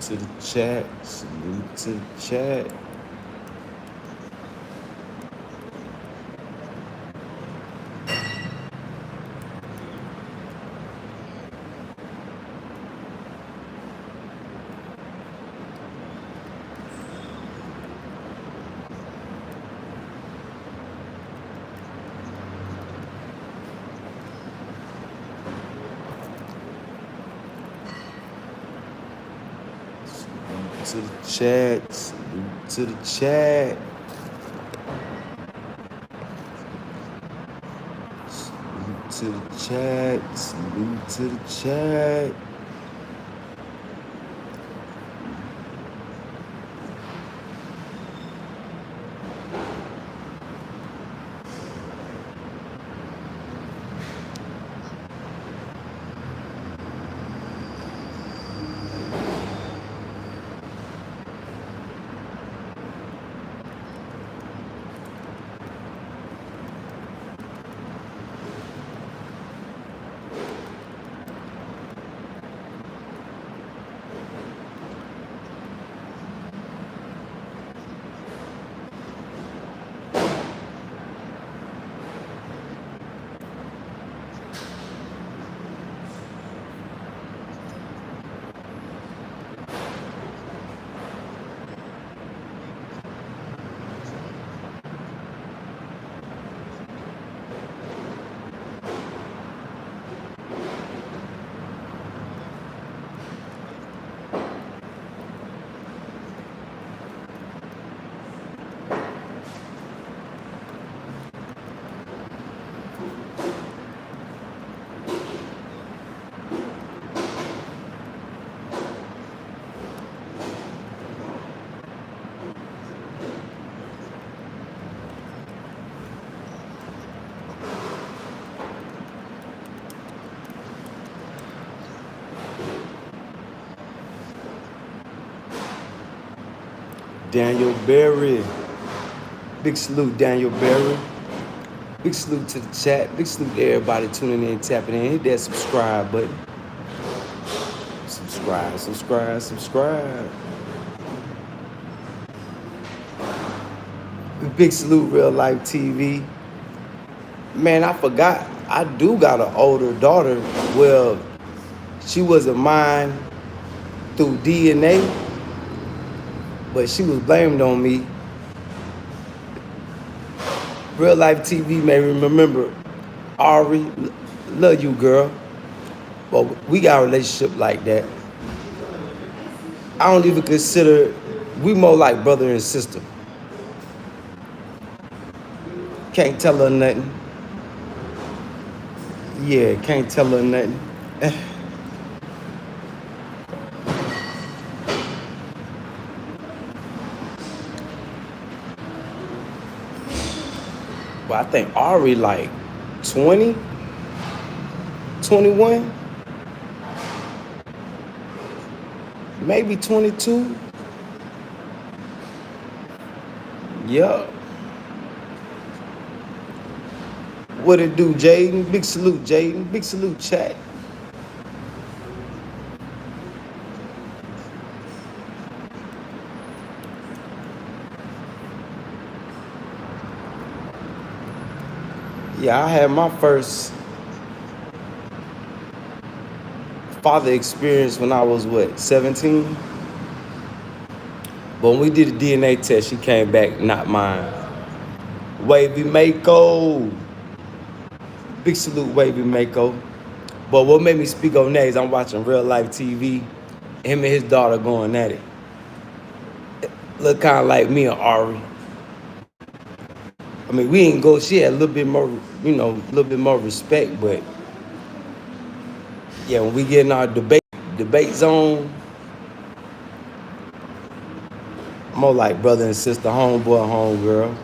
to the chat. Salute to the chat. To the chat, salute to the chat. Salute to the chat, salute to the chat. Daniel Berry. Big salute, Daniel Berry. Big salute to the chat. Big salute to everybody tuning in, tapping in. Hit that subscribe button. Subscribe, subscribe, subscribe. Big salute, Real Life TV. Man, I forgot. I do got an older daughter. Well, she wasn't mine through DNA, but she was blamed on me. Real Life TV may remember Ari, love you, girl. But we got a relationship like that. I don't even consider, we more like brother and sister. Can't tell her nothing. Yeah, can't tell her nothing. But I think Ari like 20, 21, maybe 22. Yup. What it do, Jaden? Big salute, Jaden. Big salute, chat. Yeah, I had my first father experience when I was, what, 17? But when we did a DNA test, she came back not mine. Wavy Mako. Big salute, Wavy Mako. But what made me speak on that is I'm watching Real Life TV. Him and his daughter going at it. Look kind of like me and Ari. I mean, we ain't go, she had a little bit more, you know, a little bit more respect, but yeah, when we get in our debate zone, more like brother and sister, homeboy, homegirl.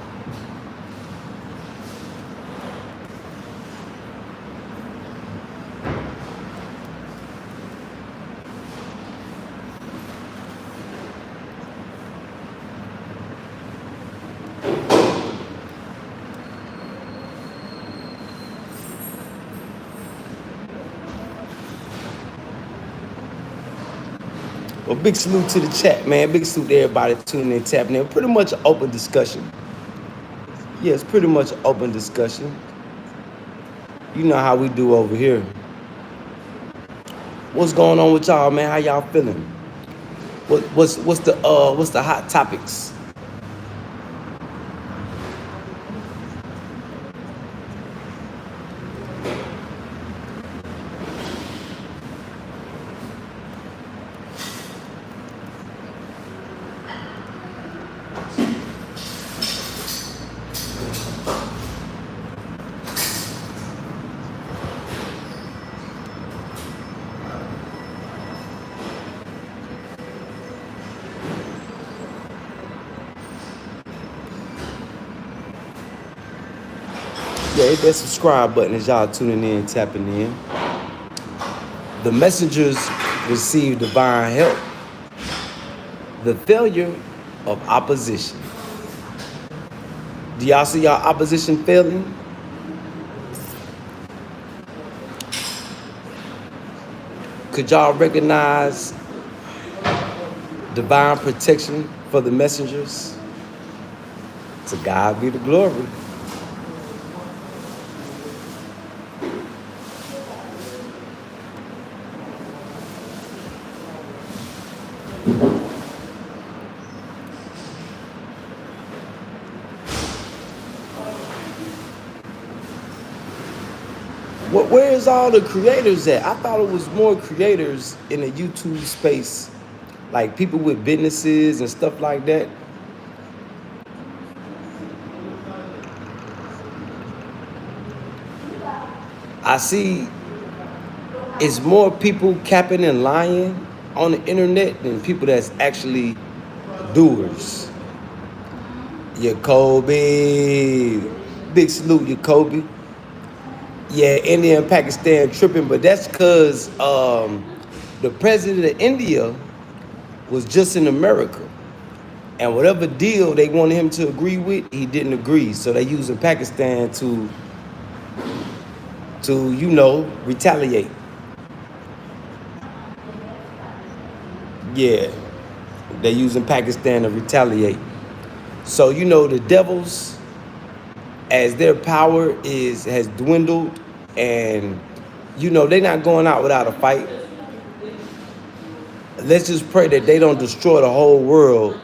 Well, big salute to the chat, man. Big salute to everybody tuning in, tapping in. Pretty much an open discussion. Yeah, it's pretty much an open discussion. You know how we do over here. What's going on with y'all, man? How y'all feeling? What's the hot topics? Yeah, hit that subscribe button as y'all tuning in, tapping in. The messengers receive divine help. The failure of opposition. Do y'all see y'all opposition failing? Could y'all recognize divine protection for the messengers? To God be the glory. Where is all the creators at? I thought it was more creators in the YouTube space, like people with businesses and stuff like that. I see it's more people capping and lying on the internet than people that's actually doers. Jacoby, big salute, Jacoby. Yeah, India and Pakistan tripping, but that's because the president of India was just in America. And whatever deal they wanted him to agree with, he didn't agree. So they using Pakistan to retaliate. Yeah, they're using Pakistan to retaliate. So, the devils, as their power has dwindled, and they're not going out without a fight. Let's just pray that they don't destroy the whole world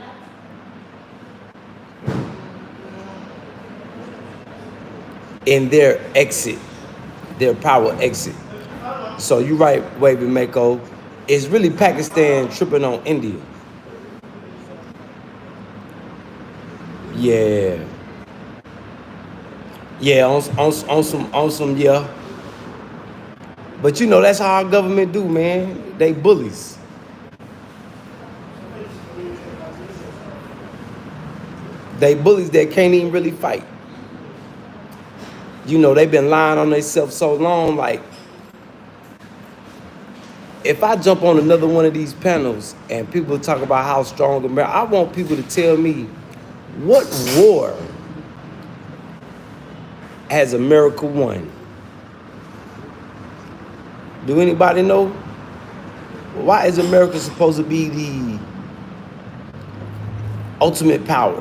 in their power exit. So you're right, Wavy Mako. It's really Pakistan tripping on India. Yeah. Yeah, on some, yeah. But that's how our government do, man. They bullies. They bullies that can't even really fight. They've been lying on themselves so long, like, if I jump on another one of these panels and people talk about how strong America, I want people to tell me, what war has America won? Do anybody know? Why is America supposed to be the ultimate power?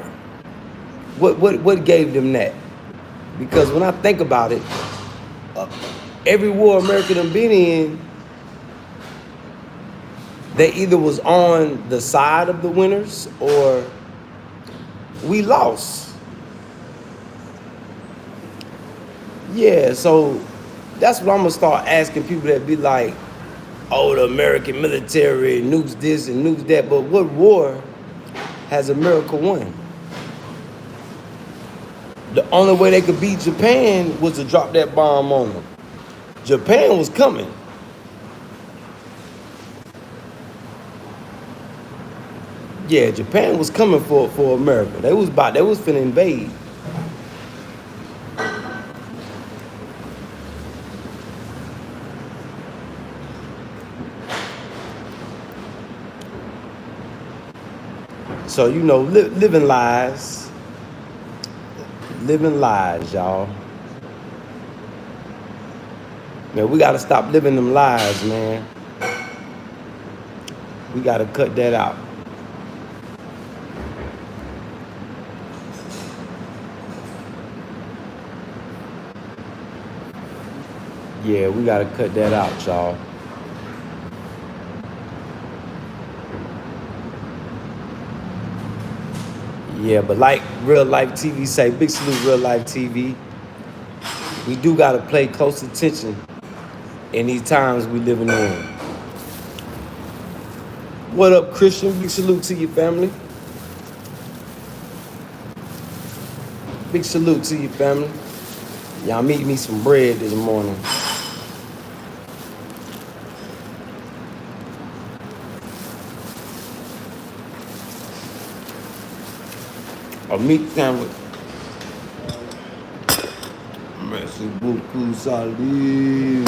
What gave them that? Because when I think about it, every war America done been in, they either was on the side of the winners or we lost. Yeah, so that's what I'm gonna start asking people that be like, oh, the American military nukes this and nukes that, but what war has America won? The only way they could beat Japan was to drop that bomb on them. Japan was coming. Yeah, Japan was coming for America. They was finna invade. So living lies, y'all. Man, we gotta stop living them lies, man. We gotta cut that out. Yeah, we gotta cut that out, y'all. Yeah, but like Real Life TV say, big salute Real Life TV. We do gotta pay close attention in these times we living in. What up, Christian? Big salute to your family. Big salute to your family. Y'all meet me some bread this morning. A meat sandwich. Merci beaucoup, salut.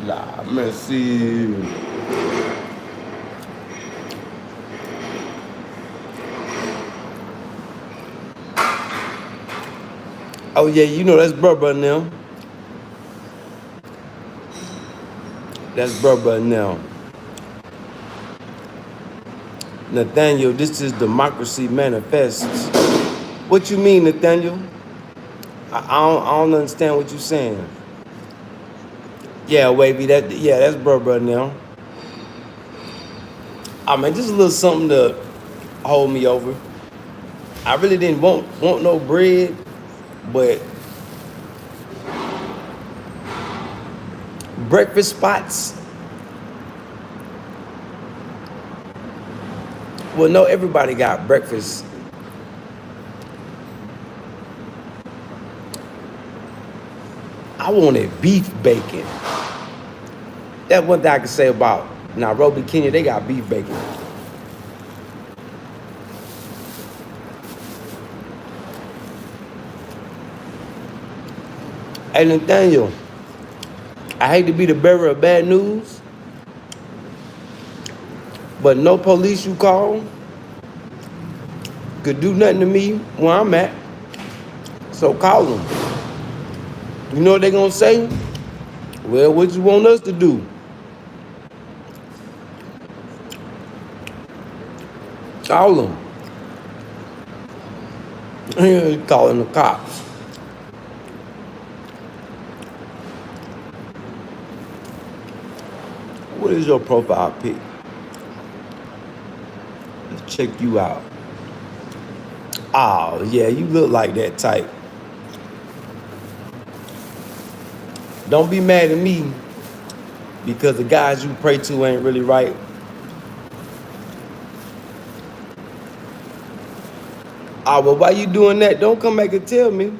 La, merci. Oh yeah, you know that's Brubba now. That's Brubba now. Nathaniel, this is democracy manifests. What you mean, Nathaniel? I don't understand what you're saying. Yeah, Wavy, that's Brubba now. I mean, just a little something to hold me over. I really didn't want no bread, but breakfast spots. Well, no, everybody got breakfast. I wanted beef bacon. That's one thing I can say about Nairobi, Kenya. They got beef bacon. Hey, Nathaniel, I hate to be the bearer of bad news, but no police you call could do nothing to me where I'm at. So call them. You know what they're gonna say? Well, what you want us to do? Call them. Calling the cops. What is your profile pic? Let's check you out. Oh, yeah, you look like that type. Don't be mad at me because the guys you pray to ain't really right. Ah, well, why you doing that? Don't come back and tell me.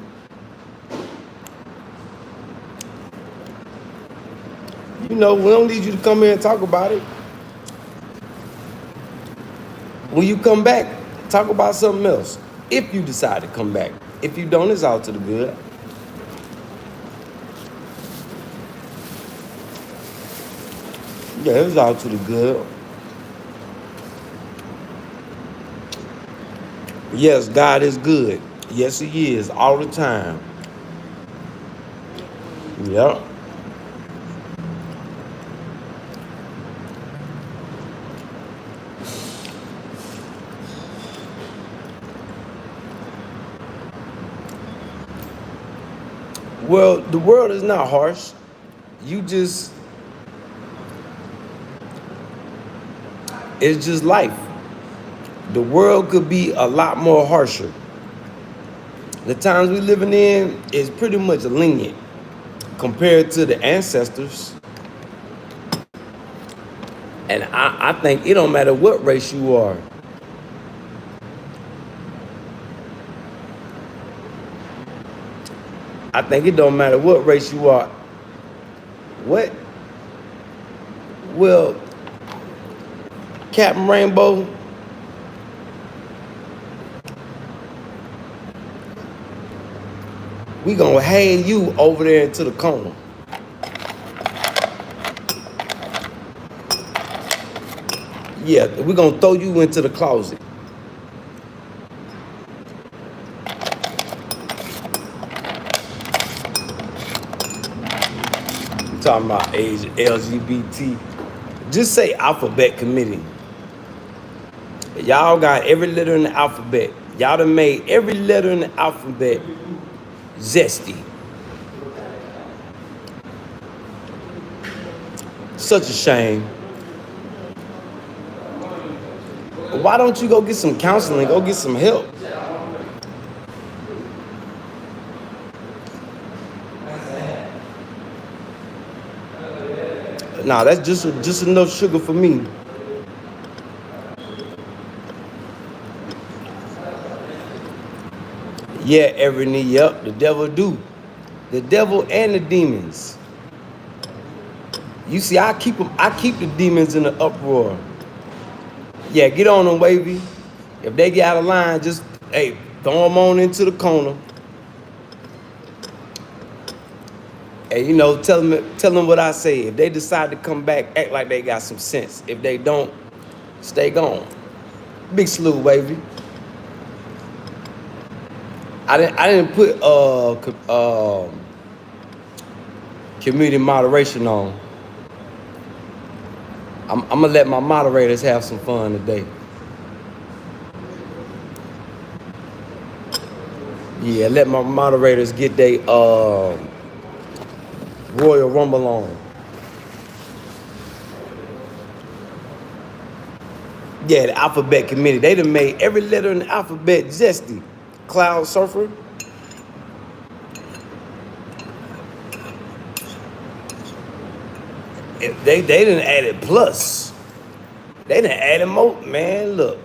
You know, we don't need you to come here and talk about it. When you come back, talk about something else. If you decide to come back. If you don't, it's all to the good. Yeah, it's all to the good. Yes, God is good. Yes, He is, all the time. Yep. Well, the world is not harsh. It's just life. The world could be a lot more harsher. The times we're living in is pretty much lenient compared to the ancestors. And I think it don't matter what race you are. I think it don't matter what race you are. What? Well, Captain Rainbow, we gonna hail you over there into the corner. Yeah, we gonna throw you into the closet. I'm talking about age LGBT. Just say alphabet committee. Y'all got every letter in the alphabet. Y'all done made every letter in the alphabet zesty. Such a shame. Why don't you go get some counseling? Go get some help. Nah, that's just enough sugar for me. Yeah, every knee, yep, the devil do. The devil and the demons. You see, I keep the demons in the uproar. Yeah, get on them, wavy. If they get out of line, just, hey, throw them on into the corner. And, you know, tell them what I say. If they decide to come back, act like they got some sense. If they don't, stay gone. Big salute, wavy. I didn't put community moderation on. I'm gonna let my moderators have some fun today. Yeah, let my moderators get their Royal Rumble on. Yeah, the alphabet committee. They done made every letter in the alphabet zesty. Cloud surfer. They done added plus. They done added more. Man, look.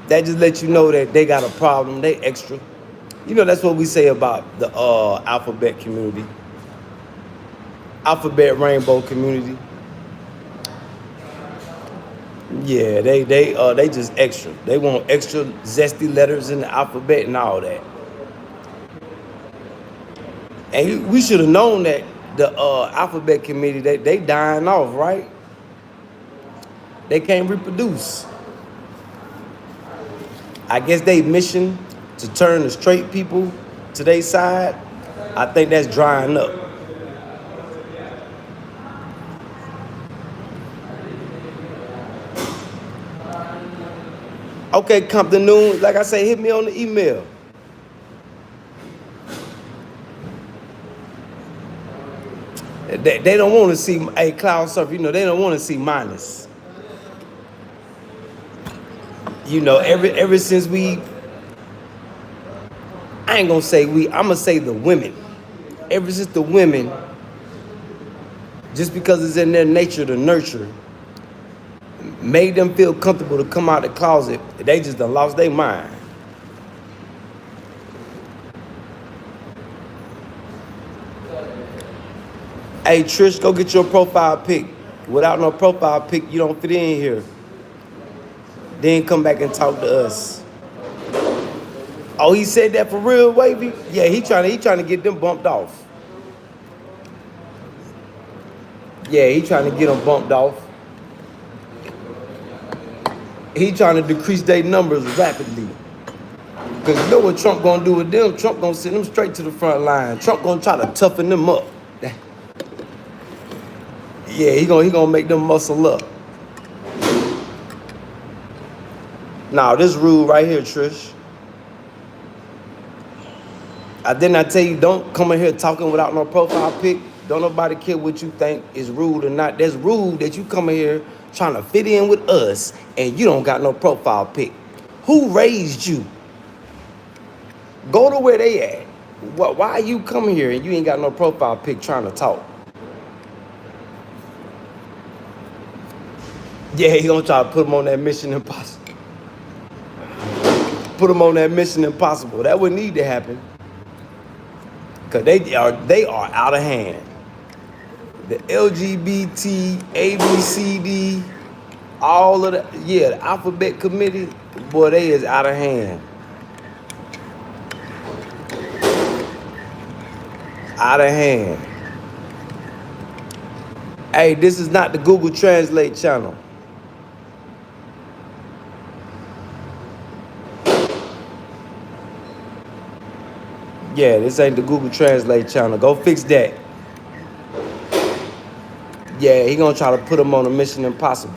That just lets you know that they got a problem. They extra. You know, that's what we say about the alphabet community. Alphabet rainbow community. Yeah, they just extra. They want extra zesty letters in the alphabet and all that. And we should have known that the alphabet committee, they dying off, right? They can't reproduce. I guess they mission to turn the straight people to their side. I think that's drying up. Okay, Compton Noon, like I say, hit me on the email. They don't want to see a cloud surf. You know, they don't want to see minus. You know, ever since I ain't gonna say we, I'm gonna say the women. Ever since the women, just because it's in their nature to nurture, made them feel comfortable to come out the closet, they just done lost their mind. Hey, Trish, go get your profile pic. Without no profile pic, you don't fit in here. Then come back and talk to us. Oh, he said that for real, wavy? Yeah, he trying to get them bumped off. Yeah, he trying to get them bumped off. He trying to decrease their numbers rapidly. Because you know what Trump gonna do with them? Trump gonna send them straight to the front line. Trump gonna try to toughen them up. Yeah, he gonna make them muscle up. Now, this rule right here, Trish. Didn't I tell you, don't come in here talking without no profile pic? Don't nobody care what you think is rude or not. That's rude that you come in here trying to fit in with us and you don't got no profile pic. Who raised you? Go to where they at. Why you coming here and you ain't got no profile pic trying to talk? Yeah, he gonna try to put him on that Mission Impossible. Put him on that Mission Impossible. That would need to happen. Because they are out of hand. The LGBT, ABCD, all of the, yeah, the alphabet committee, boy, they is out of hand. Out of hand. Hey, this is not the Google Translate channel. Yeah, this ain't the Google Translate channel. Go fix that. Yeah, he gonna try to put him on a Mission Impossible.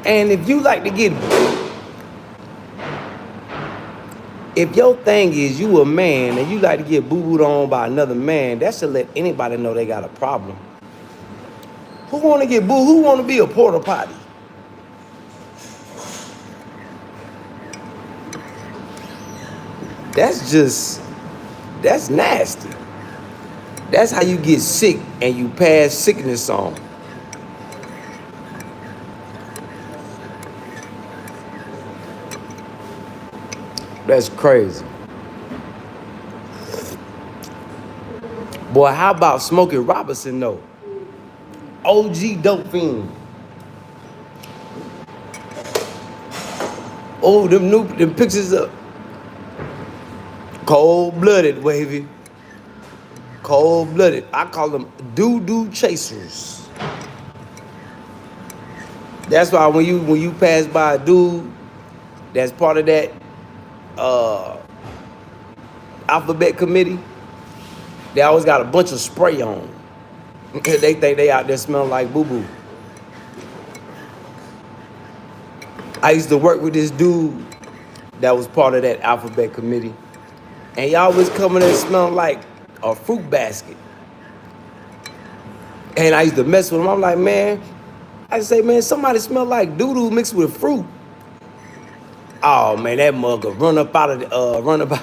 And if you like to get, if your thing is you a man and you like to get boo-booed on by another man, that should let anybody know they got a problem. Who wanna get boo? Who wanna be a porta potty? That's nasty. That's how you get sick and you pass sickness on. That's crazy. Boy, how about Smokey Robinson though? OG dope fiend. Oh, them pictures up. Cold-blooded, wavy. Cold-blooded. I call them doo-doo chasers. That's why when you pass by a dude that's part of that alphabet committee, they always got a bunch of spray on. They think they out there smelling like boo-boo. I used to work with this dude that was part of that alphabet committee. And y'all was coming in smelling like a fruit basket. And I used to mess with him. I'm like, man, I say, man, somebody smell like doo-doo mixed with fruit. Oh man, that mug will run up out of the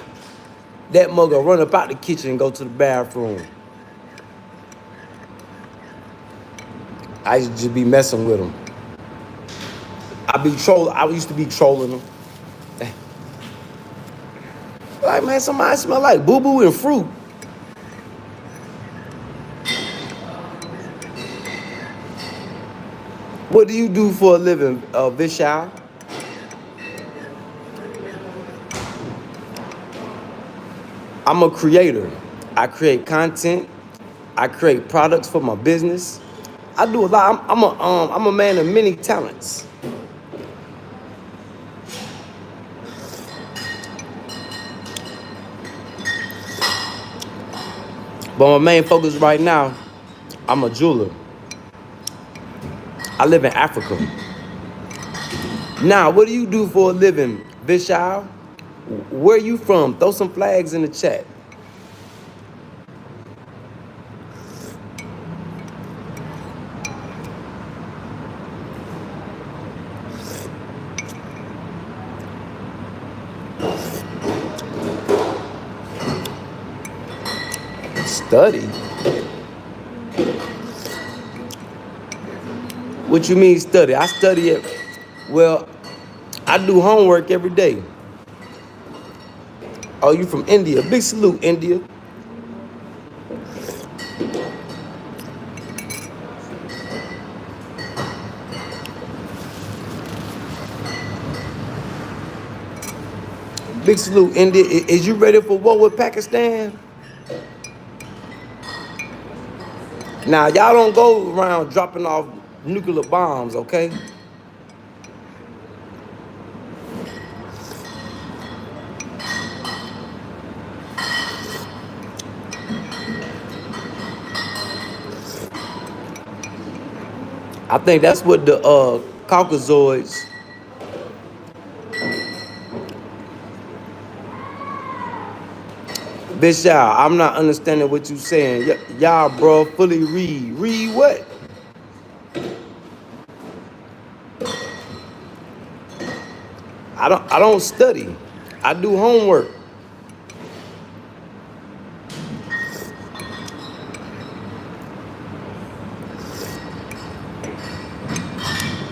that mug will run up out the kitchen and go to the bathroom. I used to just be messing with him. I used to be trolling him. Like, man, somebody smell like boo-boo and fruit. What do you do for a living, Vishal? I'm a creator. I create content. I create products for my business. I do a lot. I'm a man of many talents. But my main focus right now, I'm a jeweler. I live in Africa. Now, what do you do for a living, Vishal? Where you from? Throw some flags in the chat. Study? What you mean study? I study it. Well, I do homework every day. Oh, you from India? Big salute, India. Big salute, India. Is you ready for war with Pakistan? Now, y'all don't go around dropping off nuclear bombs, okay? I think that's what the Caucasoids. Bishop, I'm not understanding what you saying. Y'all, bro, fully read. Read what? I don't study. I do homework.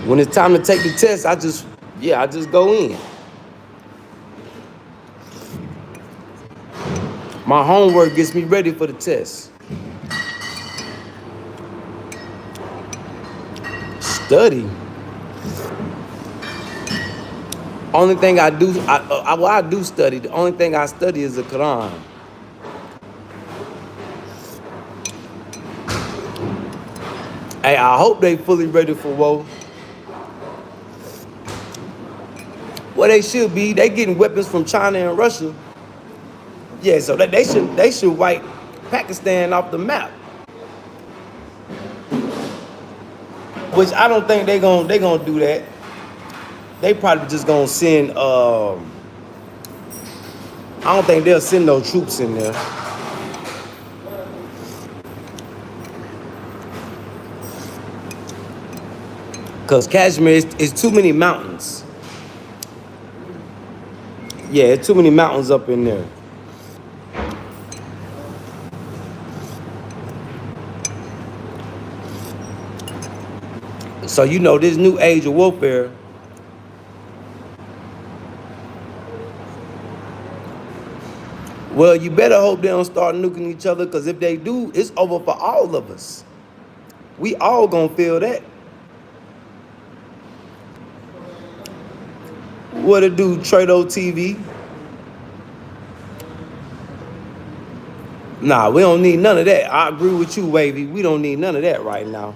When it's time to take the test, I just go in. My homework gets me ready for the test. Study. Only thing I do, I do study. The only thing I study is the Quran. Hey, I hope they fully ready for war. Well, they should be. They getting weapons from China and Russia. Yeah, so they should wipe Pakistan off the map. Which I don't think they gonna do that. They probably just gonna send. I don't think they'll send no troops in there. Cause Kashmir is too many mountains. Yeah, it's too many mountains up in there. So you know this new age of warfare. Well, you better hope they don't start nuking each other, because if they do, it's over for all of us. We all gonna feel that. What it do, Trado TV? Nah, we don't need none of that. I agree with you, Wavy. We don't need none of that right now.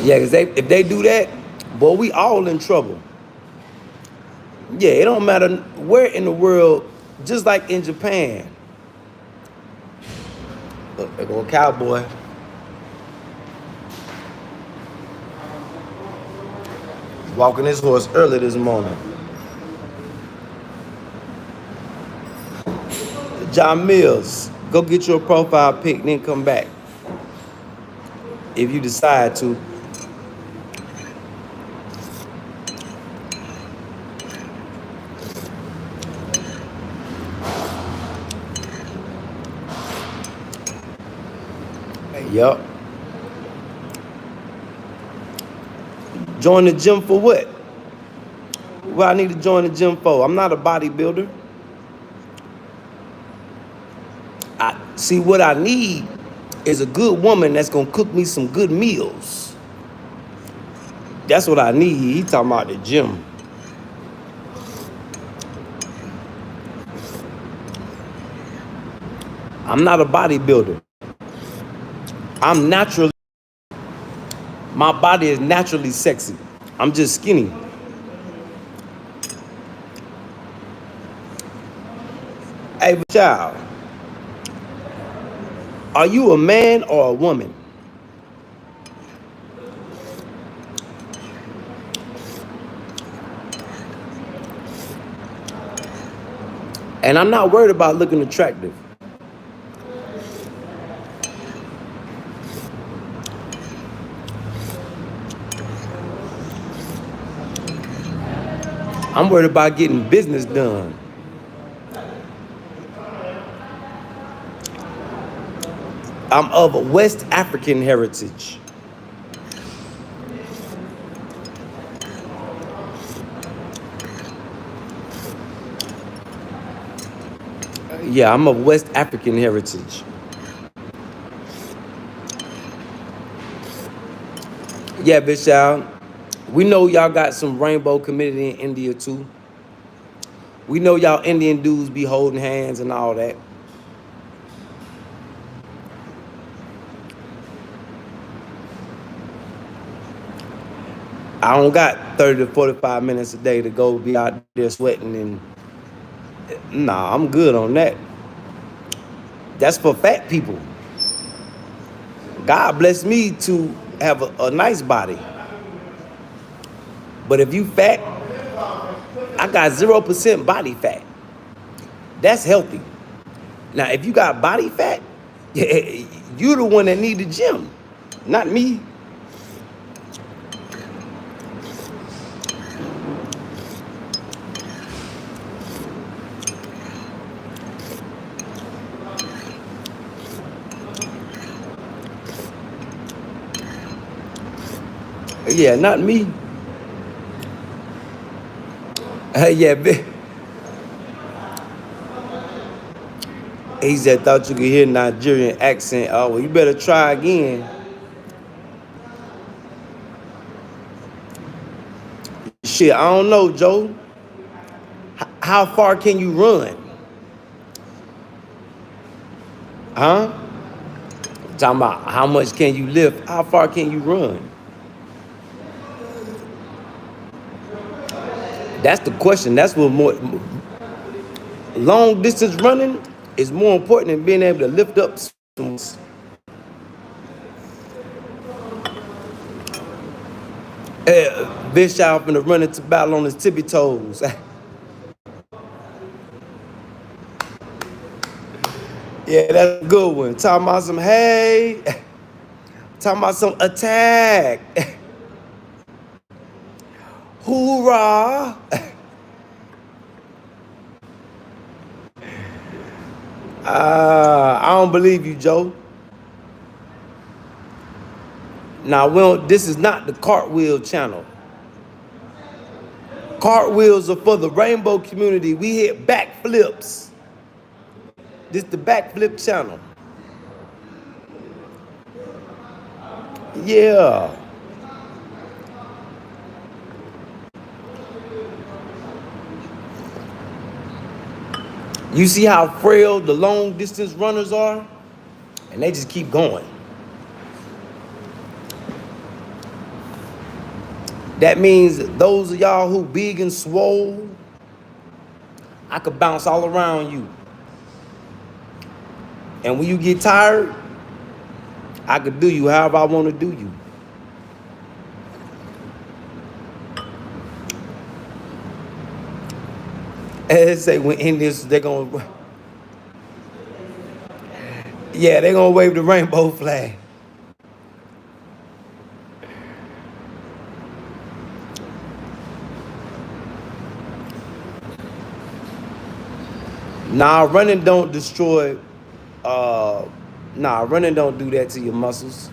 Yeah, because if they do that, boy, we all in trouble. Yeah, it don't matter where in the world, just like in Japan. Look, there go a cowboy. Walking his horse early this morning. John Mills, go get your profile pic, then come back. If you decide to. Yup. Join the gym for what? What I need to join the gym for? I'm not a bodybuilder. See, what I need is a good woman that's gonna cook me some good meals. That's what I need. He talking about the gym. I'm not a bodybuilder. I'm naturally, my body is naturally sexy. I'm just skinny. Hey, child, are you a man or a woman? And I'm not worried about looking attractive. I'm worried about getting business done. I'm of West African heritage. Yeah, I'm of West African heritage. Yeah, bitch, y'all. We know y'all got some rainbow community in India too. We know y'all Indian dudes be holding hands and all that. I don't got 30 to 45 minutes a day to go be out there sweating and nah, I'm good on that. That's for fat people. God bless me to have a nice body. But if you fat, I got 0% body fat. That's healthy. Now, if you got body fat, you the one that need the gym, not me. Yeah, not me. Yeah, he said, thought you could hear Nigerian accent. Oh, well, you better try again. Shit, I don't know, Joe. How far can you run? Huh? Talking about how much can you lift? How far can you run? That's the question. That's what more long distance running is more important than being able to lift up some. Bishop finna run into battle on his tippy toes. Yeah, that's a good one. Talking about some hey. Talking about some attack. Hoorah. I don't believe you, Joe. Now, this is not the cartwheel channel. Cartwheels are for the rainbow community. We hit backflips. This the backflip channel. Yeah. You see how frail the long distance runners are? And they just keep going. That means those of y'all who big and swole, I could bounce all around you. And when you get tired, I could do you however I want to do you. And they say when Indians, they're going to, yeah, they're going to wave the rainbow flag. Nah, running don't destroy, running don't do that to your muscles.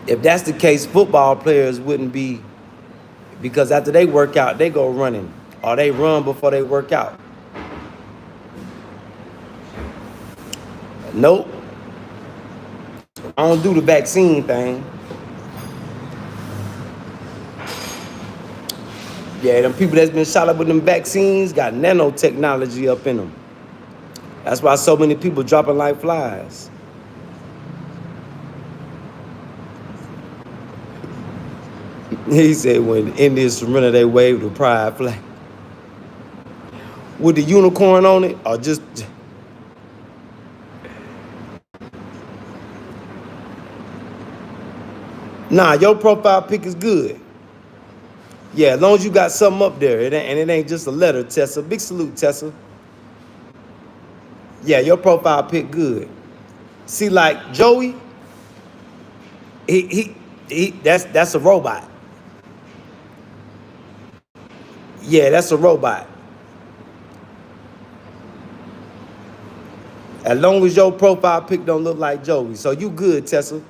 If that's the case, football players wouldn't be, because after they work out, they go running, or they run before they work out. Nope. I don't do the vaccine thing. Yeah, them people that's been shot up with them vaccines got nanotechnology up in them. That's why so many people dropping like flies. He said when Indians surrender, they wave the pride flag. With the unicorn on it, or just... Nah, your profile pic is good. Yeah, as long as you got something up there, and it ain't just a letter, Tessa. Big salute, Tessa. Yeah, your profile pic good. See, like Joey, that's a robot. Yeah, that's a robot. As long as your profile pic don't look like Joey, so you good, Tessa.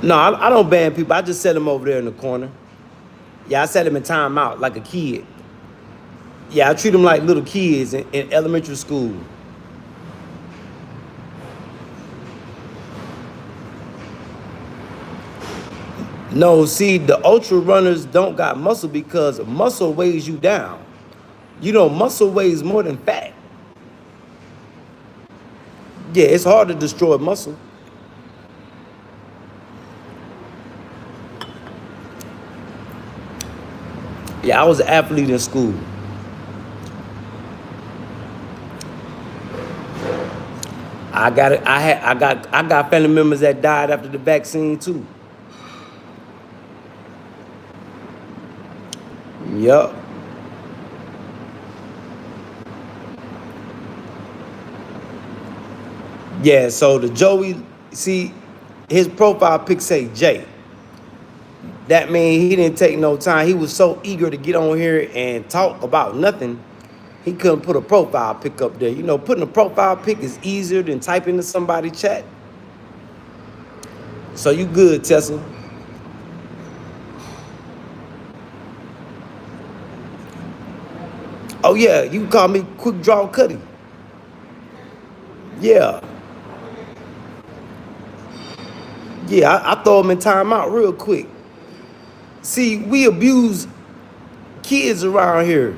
No, I don't ban people. I just set them over there in the corner. Yeah, I set them in timeout like a kid. Yeah, I treat them like little kids in elementary school. No, see, the ultra runners don't got muscle because muscle weighs you down. You know, muscle weighs more than fat. Yeah, it's hard to destroy muscle. Yeah, I was an athlete in school. I got family members that died after the vaccine too. Yup. Yeah, so the Joey, see, his profile pic say J. That means he didn't take no time. He was so eager to get on here and talk about nothing, he couldn't put a profile pic up there. You know, putting a profile pic is easier than typing to somebody's chat. So you good, Tessa. Oh yeah, you can call me Quick Draw Cutty. Yeah. Yeah, I throw them in timeout real quick. See, we abuse kids around here.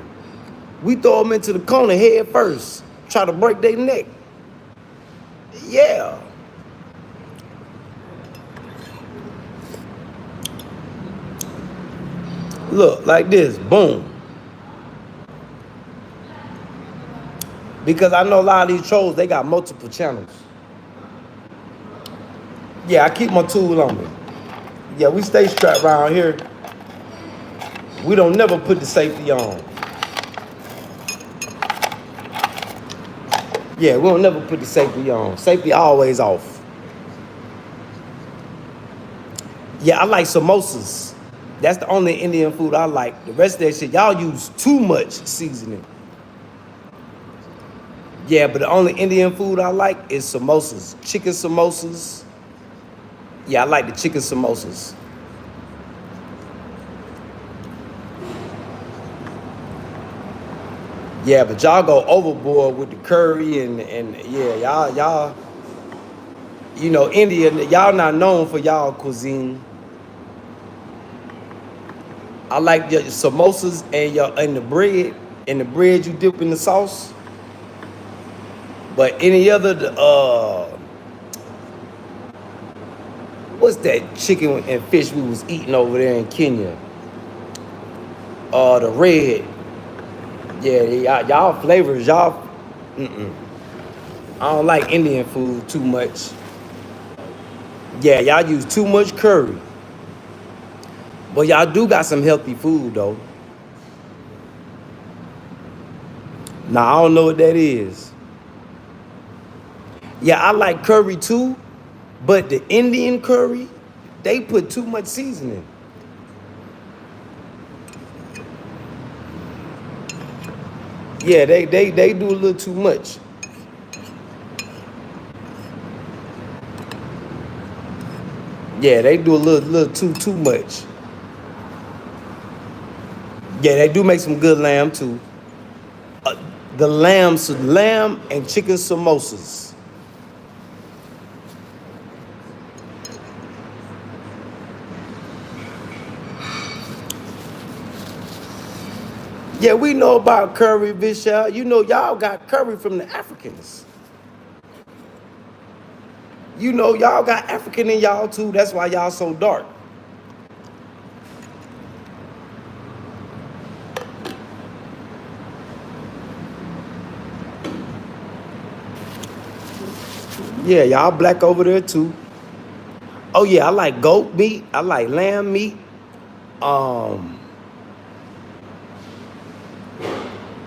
We throw them into the corner head first. try to break their neck. Yeah. Look, like this, boom. Because I know a lot of these trolls, they got multiple channels. Yeah, I keep my tool on me. Yeah, we stay strapped around here. We don't never put the safety on. Yeah, we don't never put the safety on. Safety always off. Yeah, I like samosas. That's the only Indian food I like. The rest of that shit, y'all use too much seasoning. Yeah, but the only Indian food I like is samosas. Chicken samosas. Yeah, I like the chicken samosas. Yeah, but y'all go overboard with the curry and yeah, y'all, you know, India, y'all not known for y'all cuisine. I like your samosas and the bread you dip in the sauce. But any other what's that chicken and fish we was eating over there in Kenya? The red. Yeah, y'all flavors, y'all. I don't like Indian food too much. Yeah, y'all use too much curry. But y'all do got some healthy food though. Now I don't know what that is. Yeah, I like curry too, but the Indian curry, they put too much seasoning. Yeah, they do a little too much. Yeah, they do a little too much. Yeah, they do make some good lamb too. The lamb and chicken samosas. Yeah, we know about curry, Vishal. You know, y'all got curry from the Africans. You know, y'all got African in y'all too. That's why y'all so dark. Yeah, y'all black over there too. Oh yeah, I like goat meat. I like lamb meat.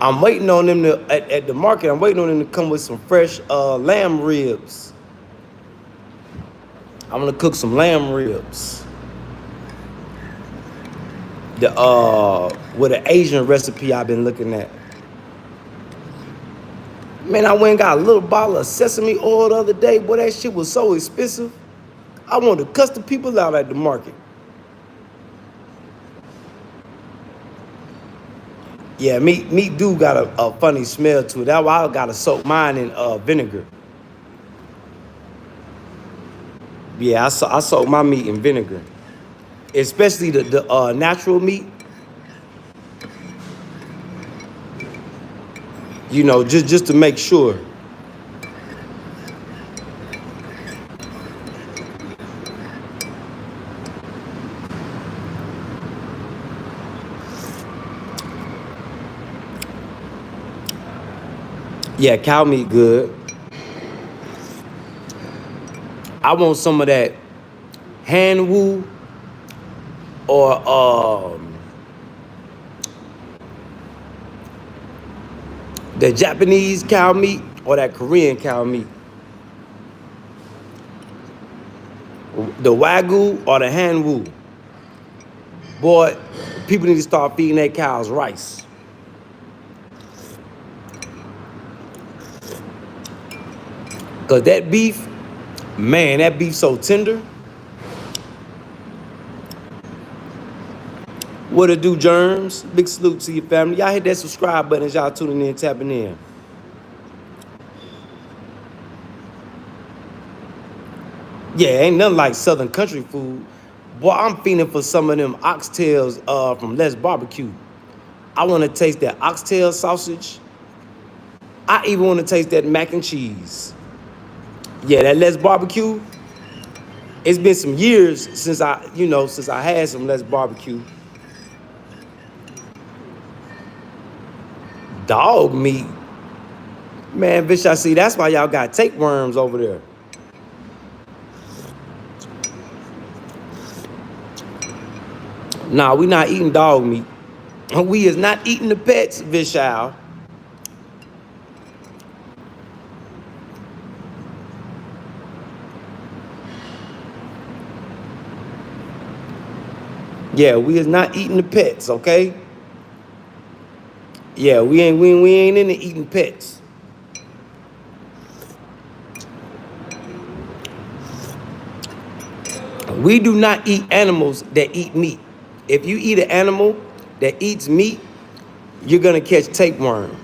I'm waiting on them to at the market. I'm waiting on them to come with some fresh lamb ribs. I'm gonna cook some lamb ribs. The with an Asian recipe I've been looking at. Man, I went and got a little bottle of sesame oil the other day. Boy, that shit was so expensive. I wanted to cuss the people out at the market. Yeah, meat do got a funny smell to it. That's why I gotta soak mine in vinegar. Yeah, I soak my meat in vinegar, especially the natural meat. You know, just to make sure. Yeah, cow meat good. I want some of that hand woo or the Japanese cow meat or that Korean cow meat. The Wagyu or the hand woo. Boy, people need to start feeding their cows rice. Cause that beef, man, that beef so tender. What it do, germs? Big salute to your family. Y'all hit that subscribe button as y'all tuning in, tapping in. Yeah, ain't nothing like Southern country food. Boy, I'm feeling for some of them oxtails from Let's Barbecue. I want to taste that oxtail sausage. I even want to taste that mac and cheese. Yeah, that Let's Barbecue. It's been some years since since I had some Let's Barbecue. Dog meat. Man, bitch, I see that's why y'all got tapeworms over there. Nah, we not eating dog meat. We is not eating the pets, Vishal. Yeah, we is not eating the pets, okay? Yeah, we ain't into eating pets. We do not eat animals that eat meat. If you eat an animal that eats meat, you're gonna catch tapeworm.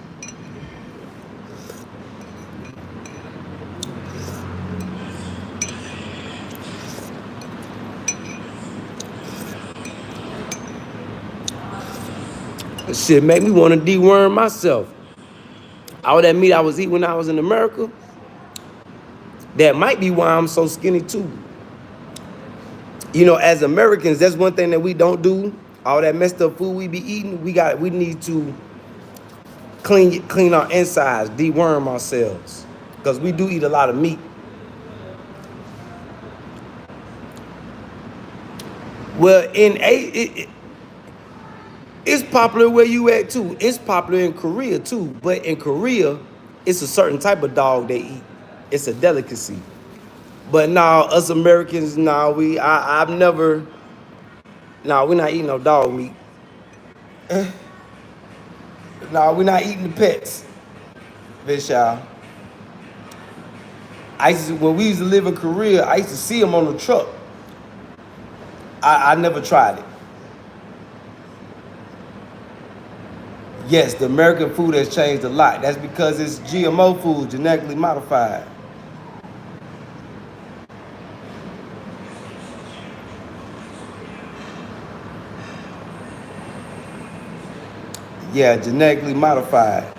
Shit make me want to deworm myself. All that meat I was eating when I was in America, that might be why I'm so skinny too. You know, as Americans, that's one thing that we don't do. All that messed up food we be eating, we need to clean our insides, deworm ourselves, because we do eat a lot of meat. Well, it's popular where you at too. It's popular in Korea too, but in Korea, it's a certain type of dog they eat. It's a delicacy. But now us Americans, I've never. Nah, we're not eating no dog meat. Nah, we're not eating the pets, Vishal. When we used to live in Korea, I used to see them on the truck. I never tried it. Yes, the American food has changed a lot. That's because it's GMO food, genetically modified. Yeah, genetically modified.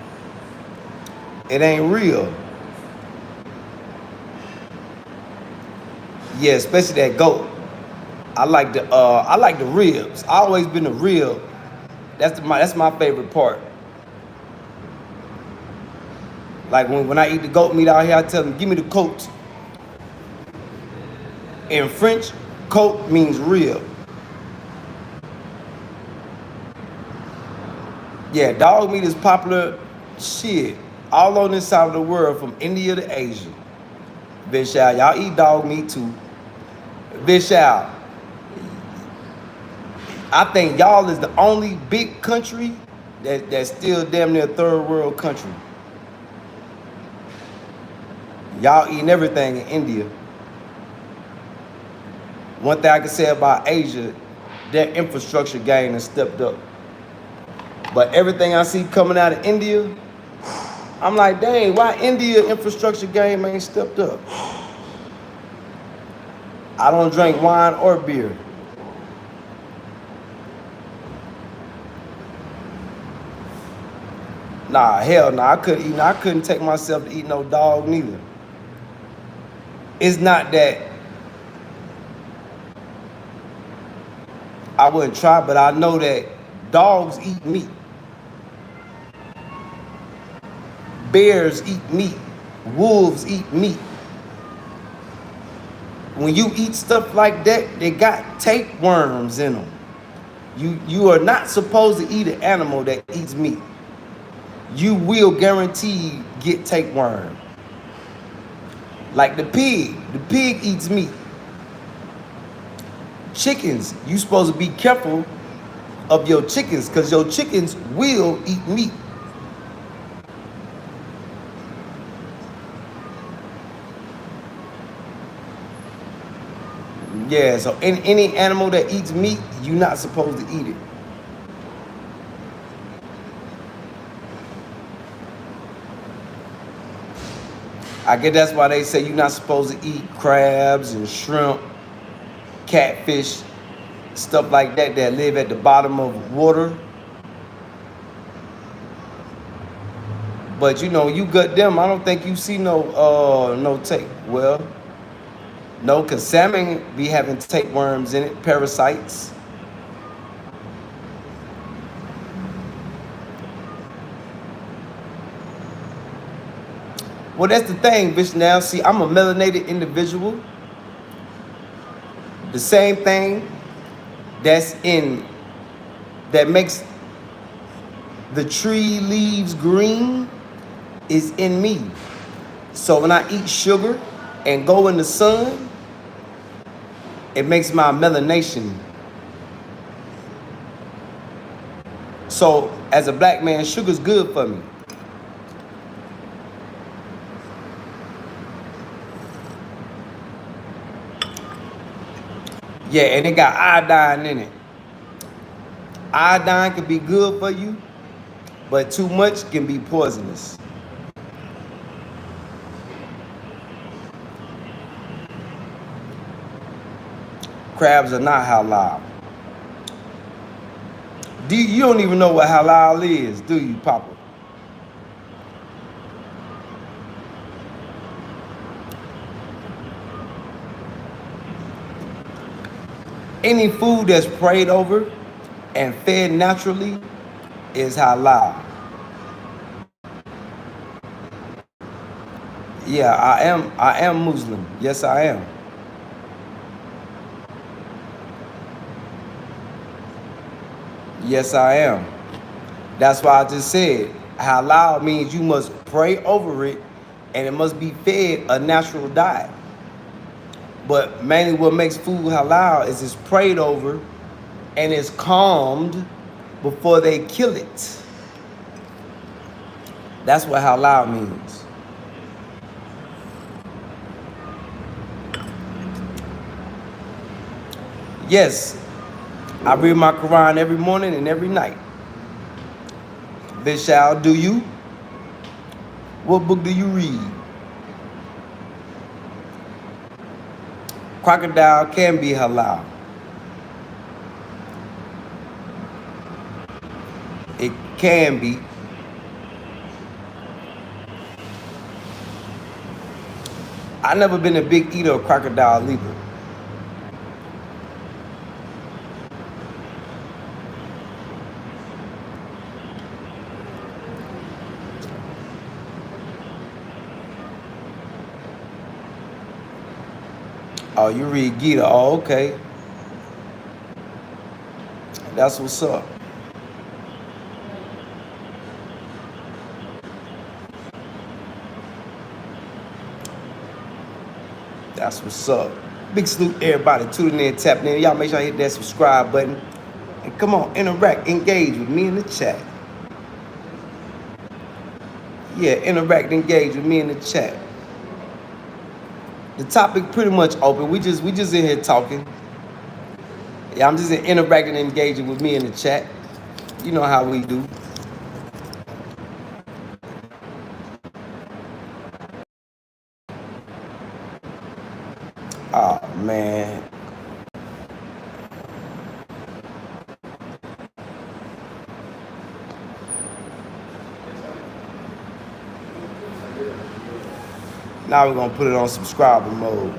It ain't real. Yeah, especially that goat. I like the ribs. I always been a rib. That's my favorite part. Like when I eat the goat meat out here, I tell them, give me the coat. In French, coat means rib. Yeah, dog meat is popular shit all on this side of the world, from India to Asia. Vishal, y'all eat dog meat too. Vishal, I think y'all is the only big country that's still damn near third world country. Y'all eating everything in India. One thing I can say about Asia, their infrastructure game has stepped up. But everything I see coming out of India, I'm like, dang, why India infrastructure game ain't stepped up? I don't drink wine or beer. Nah, hell no, I couldn't take myself to eat no dog neither. It's not that I wouldn't try, but I know that dogs eat meat. Bears eat meat. Wolves eat meat. When you eat stuff like that, they got tapeworms in them. You are not supposed to eat an animal that eats meat. You will guarantee get tapeworm. Like the pig eats meat. Chickens, you supposed to be careful of your chickens, because your chickens will eat meat. Yeah, so any animal that eats meat, you're not supposed to eat it. I guess that's why they say you're not supposed to eat crabs and shrimp, catfish, stuff like that live at the bottom of water. But you know, you gut them. I don't think you see no take. Well, no, cause salmon be having tapeworms in it, parasites. Well, that's the thing, bitch. Now, see, I'm a melanated individual. The same thing that makes the tree leaves green is in me. So when I eat sugar and go in the sun, it makes my melanation. So as a black man, sugar's good for me. Yeah, and it got iodine in it. Iodine can be good for you, but too much can be poisonous. Crabs are not halal. You don't even know what halal is, do you, Papa? Any food that's prayed over and fed naturally is halal. Yeah, I am Muslim. Yes, I am. Yes, I am. That's why I just said halal means you must pray over it and it must be fed a natural diet. But mainly what makes food halal is it's prayed over and it's calmed before they kill it. That's what halal means. Yes, I read my Quran every morning and every night. Vishal, do you? What book do you read? Crocodile can be halal. It can be. I never been a big eater of crocodile either. Oh, you read Gita. Oh, okay. That's what's up. That's what's up. Big salute everybody tuning in, tapping in. Y'all make sure y'all hit that subscribe button. And come on, interact, engage with me in the chat. Yeah, interact, engage with me in the chat. The topic pretty much open. We just in here talking. Yeah, I'm just interacting and engaging with me in the chat. You know how we do. Oh man. Now we're gonna put it on subscriber mode.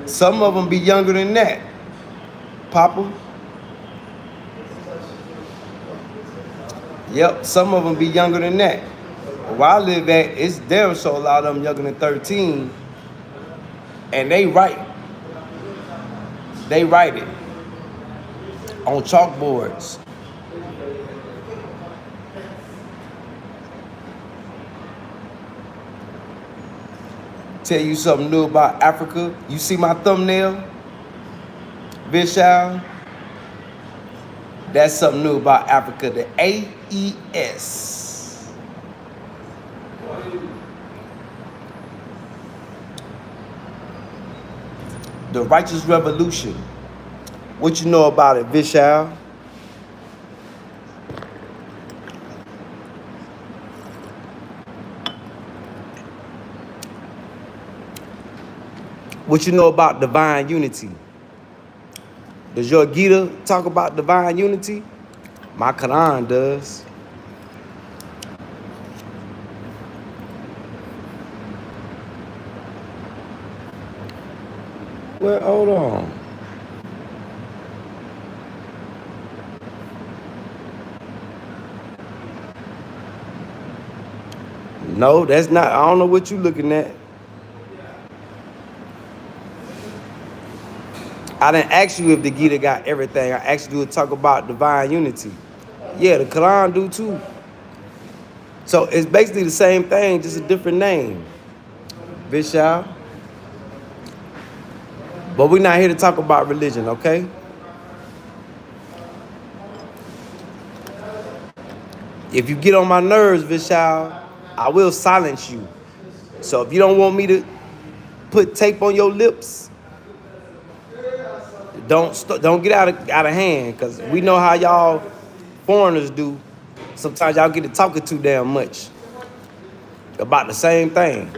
Some of them be younger than that, Papa. Yep, some of them be younger than that. Where I live at, it's there, so a lot of them younger than 13, and they write. They write it on chalkboards. Tell you something new about Africa. You see my thumbnail, Vishal? That's something new about Africa, the AES. The Righteous Revolution. What you know about it, Vishal? What you know about divine unity? Does your Gita talk about divine unity? My Quran does. Well, hold on. No, that's not. I don't know what you looking at. I didn't ask you if the Gita got everything. I asked you to talk about divine unity. Yeah, the Quran do too. So it's basically the same thing, just a different name. Vishal. But we're not here to talk about religion, okay? If you get on my nerves, Vishal, I will silence you. So if you don't want me to put tape on your lips, don't get out of hand, because we know how y'all foreigners do. Sometimes y'all get to talking too damn much about the same thing.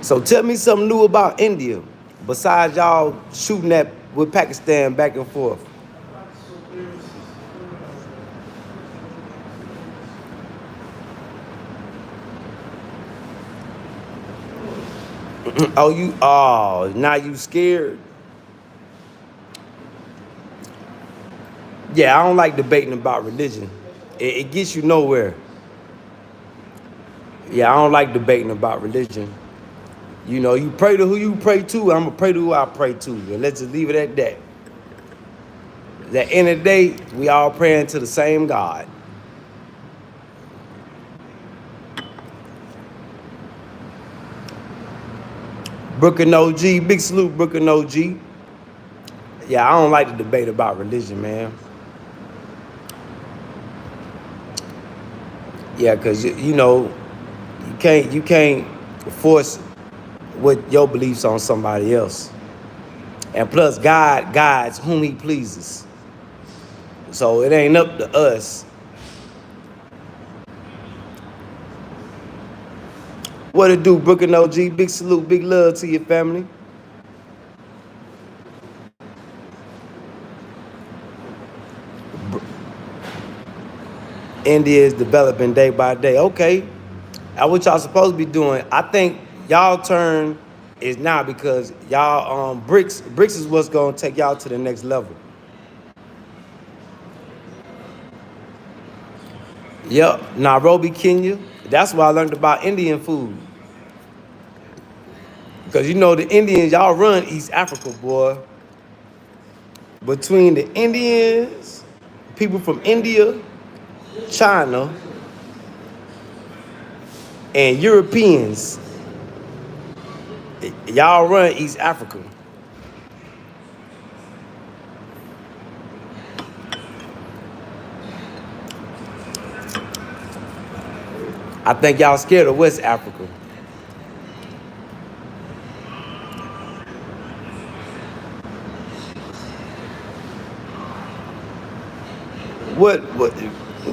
So tell me something new about India, besides y'all shooting at with Pakistan back and forth. Now you scared? Yeah, I don't like debating about religion. It gets you nowhere. Yeah, I don't like debating about religion. You know, you pray to who you pray to, I'm going to pray to who I pray to. And let's just leave it at that. At the end of the day, we all praying to the same God. Brooklyn OG, big salute, Brooklyn OG. Yeah, I don't like to debate about religion, man. Yeah, because, you know, you can't force what your beliefs on somebody else. And plus, God guides whom he pleases. So it ain't up to us. What it do, Brooklyn OG? Big salute, big love to your family. India is developing day by day. Okay, that's what y'all supposed to be doing. I think y'all turn is now, because y'all BRICS is what's gonna take y'all to the next level. Yep, Nairobi, Kenya. That's why I learned about Indian food. Because you know the Indians, y'all run East Africa, boy. Between the Indians, people from India, China, and Europeans, y'all run East Africa. I think y'all scared of West Africa. What,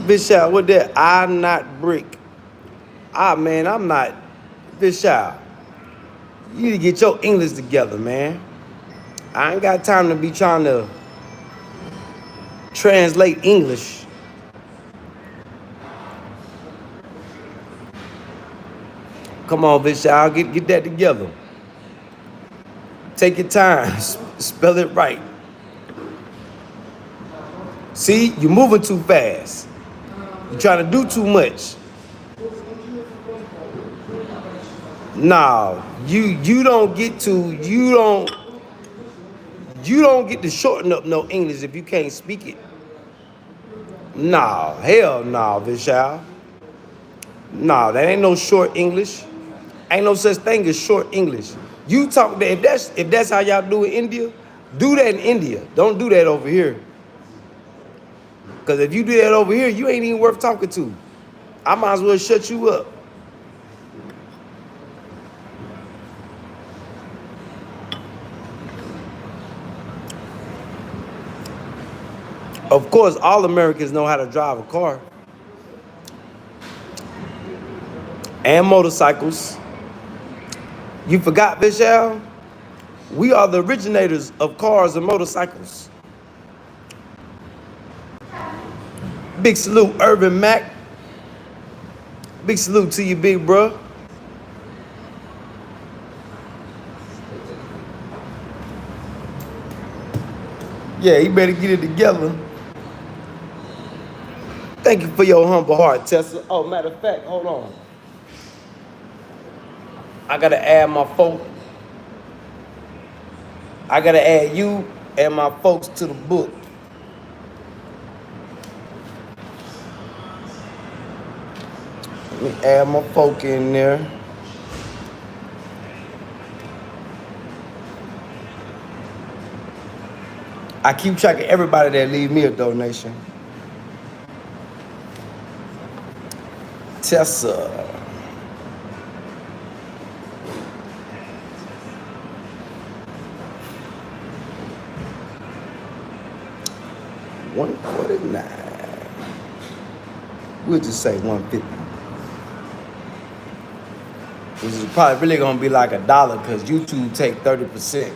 Bishop, what that? I'm not brick. Man, I'm not. Bishop, you need to get your English together, man. I ain't got time to be trying to translate English. Come on, Bishop, get that together. Take your time, spell it right. See, you're moving too fast. You're trying to do too much. No, you don't get to shorten up no English if you can't speak it. No, hell no, Vishal. No, that ain't no short English. Ain't no such thing as short English. You talk that if that's how y'all do in India, do that in India. Don't do that over here. Because if you do that over here, you ain't even worth talking to. I might as well shut you up. Of course, all Americans know how to drive a car and motorcycles. You forgot, Vishal? We are the originators of cars and motorcycles. Big salute, Urban Mac. Big salute to you, big bro. Yeah, you better get it together. Thank you for your humble heart, Tessa. Oh, matter of fact, hold on. I gotta add my folk. I gotta add you and my folks to the book. Let me add my folk in there. I keep track of everybody that leave me a donation. Tessa. $149. We'll just say $150. Which is probably really gonna be like $1 because YouTube take 30%.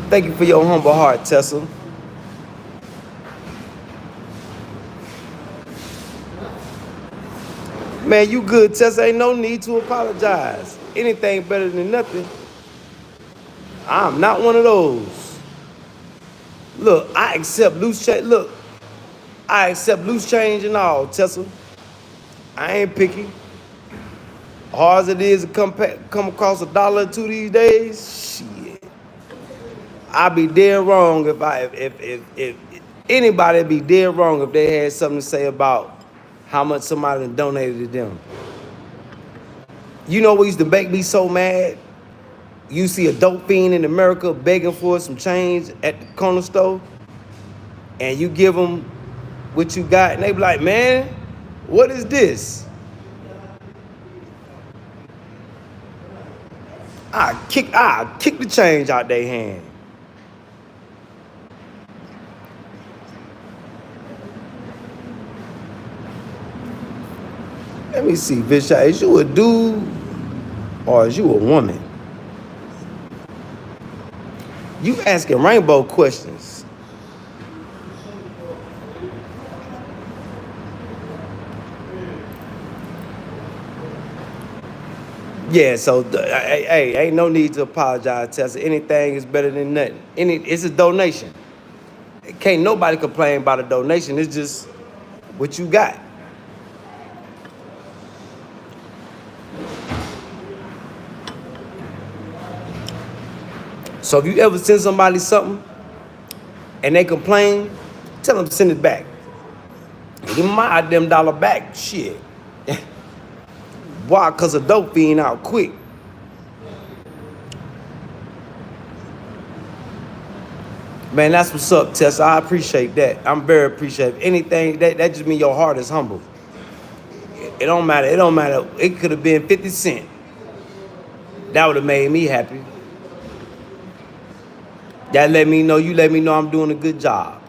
Thank you for your humble heart, Tessa. Man, you good, Tessa. Ain't no need to apologize. Anything better than nothing. I'm not one of those. Look, I accept loose change. Look, I accept loose change and all, Tessa. I ain't picky. Hard as it is to come across $1 or $2 these days, shit. I'd be dead wrong if anybody be dead wrong if they had something to say about how much somebody donated to them. You know what used to make me so mad? You see a dope fiend in America begging for some change at the corner store, and you give them what you got, and they be like, man, what is this? I kick the change out their hand. Let me see, Visha, is you a dude or is you a woman? You asking rainbow questions. Yeah, so hey, ain't no need to apologize, Tessa. Anything is better than nothing. It's a donation. Can't nobody complain about a donation. It's just what you got. So if you ever send somebody something and they complain, tell them to send it back. Give them my damn dollar back. Shit. Why? Because a dope fiend out quick. Man, that's what's up, Tessa. I appreciate that. I'm very appreciative. Anything, that just means your heart is humble. It don't matter. It don't matter. It could have been 50 cents. That would have made me happy. That let me know, you let me know I'm doing a good job.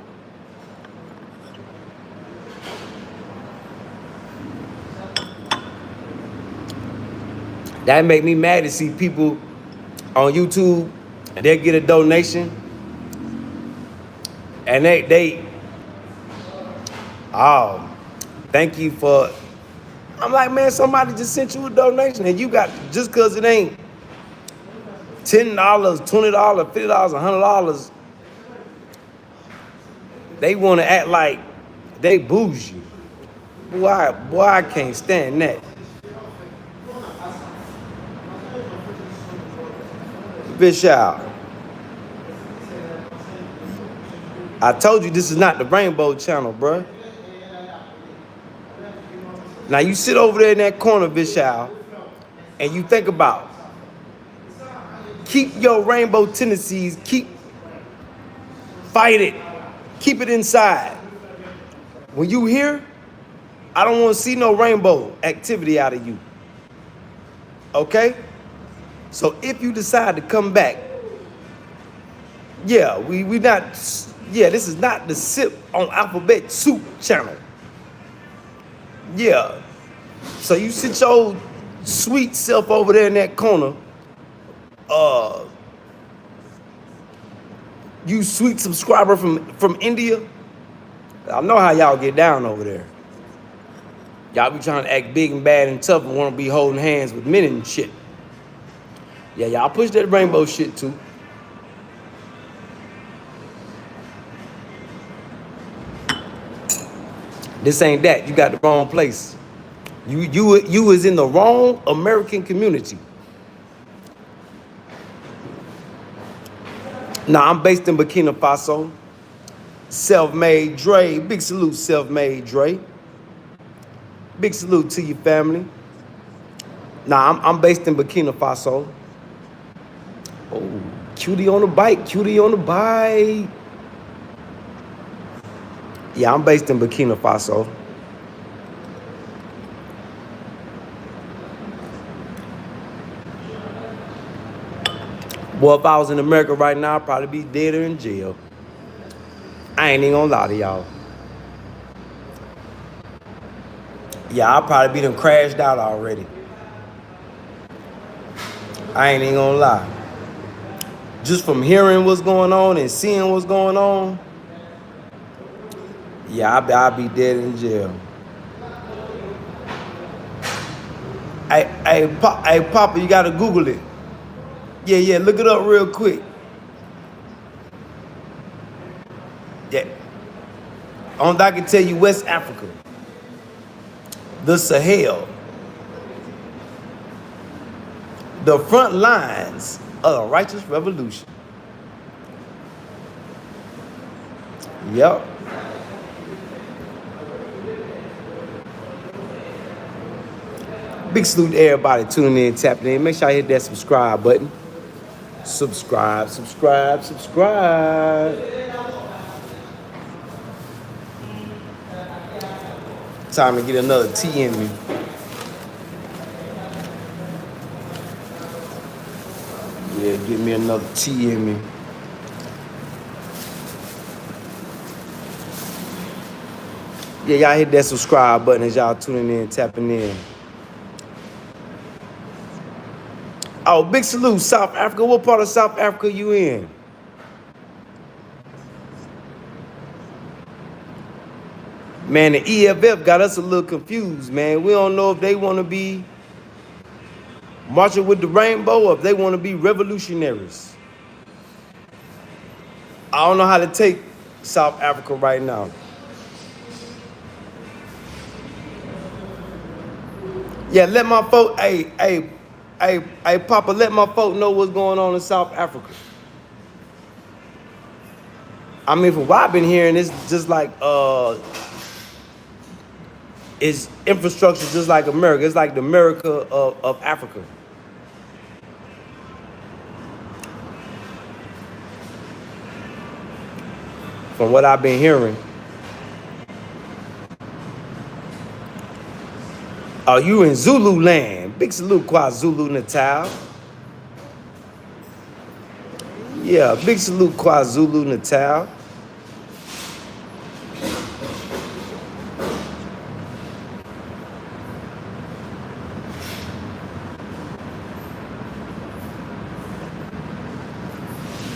That make me mad to see people on YouTube, and they get a donation, and they oh, thank you for, I'm like, man, somebody just sent you a donation, and you got, just because it ain't $10, $20, $50, $100, they want to act like they bougie. Boy, I can't stand that. Vishal, I told you this is not the Rainbow Channel, bruh. Now you sit over there in that corner, Vishal, and you think about, keep your rainbow tendencies, fight it, keep it inside. When you here, I don't want to see no rainbow activity out of you. Okay? So if you decide to come back Yeah, we not. Yeah, this is not the Sip on Alphabet Soup channel. Yeah, so you sit your sweet self over there in that corner. You sweet subscriber from India. I know how y'all get down over there. Y'all be trying to act big and bad and tough and want to be holding hands with men and shit. Yeah, y'all push that rainbow shit too. This ain't that. You got the wrong place. You was in the wrong American community. Now I'm based in Burkina Faso. Self-made Dre. Big salute, self-made Dre. Big salute to your family. Now I'm based in Burkina Faso. Oh, cutie on the bike, cutie on the bike. Yeah, I'm based in Burkina Faso. Well, if I was in America right now, I'd probably be dead or in jail. I ain't even gonna lie to y'all. Yeah, I'd probably be done crashed out already. I ain't even gonna lie. Just from hearing what's going on and seeing what's going on, yeah, I'll be dead in jail. Hey, Papa, you gotta Google it. Yeah, look it up real quick. Yeah. Only I can tell you West Africa. The Sahel. The front lines of the righteous revolution. Yep. Big salute to everybody tuning in, tapping in. Make sure you hit that subscribe button. Subscribe. Time to get another tea in me. Yeah, give me another tea in me. Yeah, y'all hit that subscribe button as y'all tuning in, tapping in. Oh, big salute, South Africa. What part of South Africa you in? Man, the EFF got us a little confused, man. We don't know if they want to be marching with the rainbow or if they want to be revolutionaries. I don't know how to take South Africa right now. Yeah, let my folk, hey, Papa, let my folk know what's going on in South Africa. I mean, from what I've been hearing, it's just like, it's infrastructure just like America. It's like the America of Africa. From what I've been hearing. Oh, you in Zulu land. Big salute, KwaZulu Natal. Yeah, big salute, KwaZulu Natal.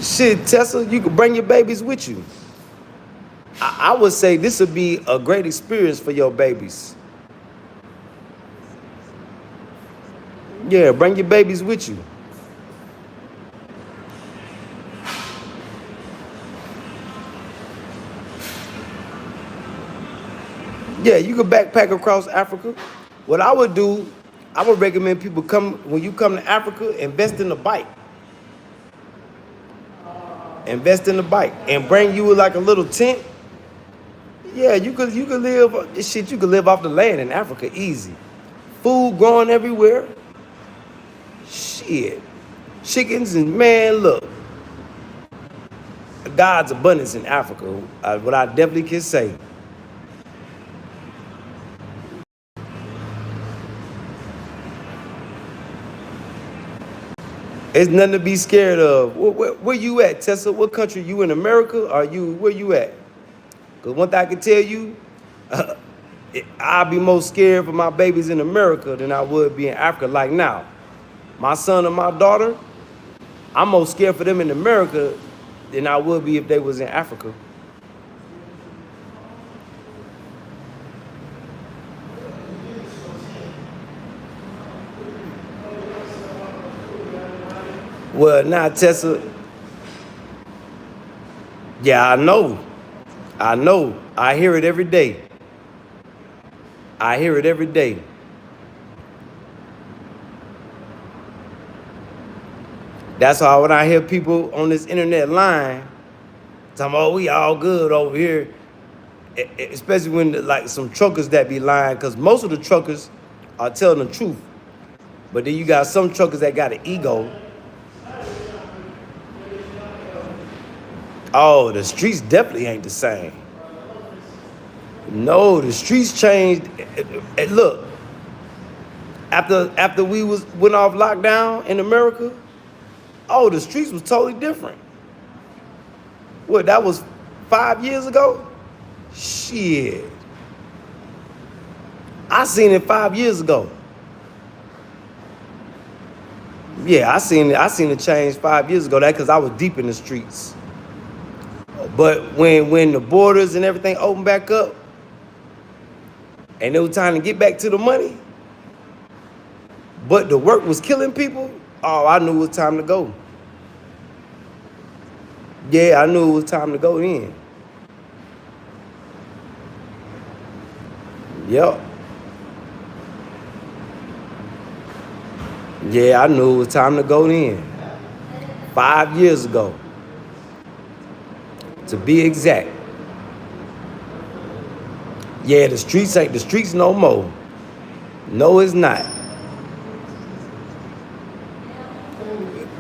Shit, Tessa, you can bring your babies with you. I would say this would be a great experience for your babies. Yeah, bring your babies with you. Yeah, you can backpack across Africa. What I would do, I would recommend people when you come to Africa, invest in a bike. Invest in the bike and bring you like a little tent. Yeah, you could live this shit. You could live off the land in Africa easy. Food growing everywhere. Shit, chickens and man, look, God's abundance in Africa. What I definitely can say. It's nothing to be scared of. Where you at, Tessa? What country? You in America? Or where you at? Because one thing I can tell you, I'll be more scared for my babies in America than I would be in Africa. Like now, my son and my daughter, I'm more scared for them in America than I would be if they was in Africa. Well, now, Tessa, yeah, I know. I hear it every day. That's why when I hear people on this internet line talking about, we all good over here, especially when like some truckers that be lying, because most of the truckers are telling the truth. But then you got some truckers that got an ego. Oh, the streets definitely ain't the same. No, the streets changed. And look, after we went off lockdown in America, oh, the streets was totally different. What, that was 5 years ago? Shit. I seen it 5 years ago. Yeah, I seen it change 5 years ago. That because I was deep in the streets. But when the borders and everything opened back up, and it was time to get back to the money, but the work was killing people, oh, I knew it was time to go. Yeah, I knew it was time to go then. Yep. Yeah, I knew it was time to go then. 5 years ago. To be exact. Yeah, the streets ain't the streets no more. No, it's not.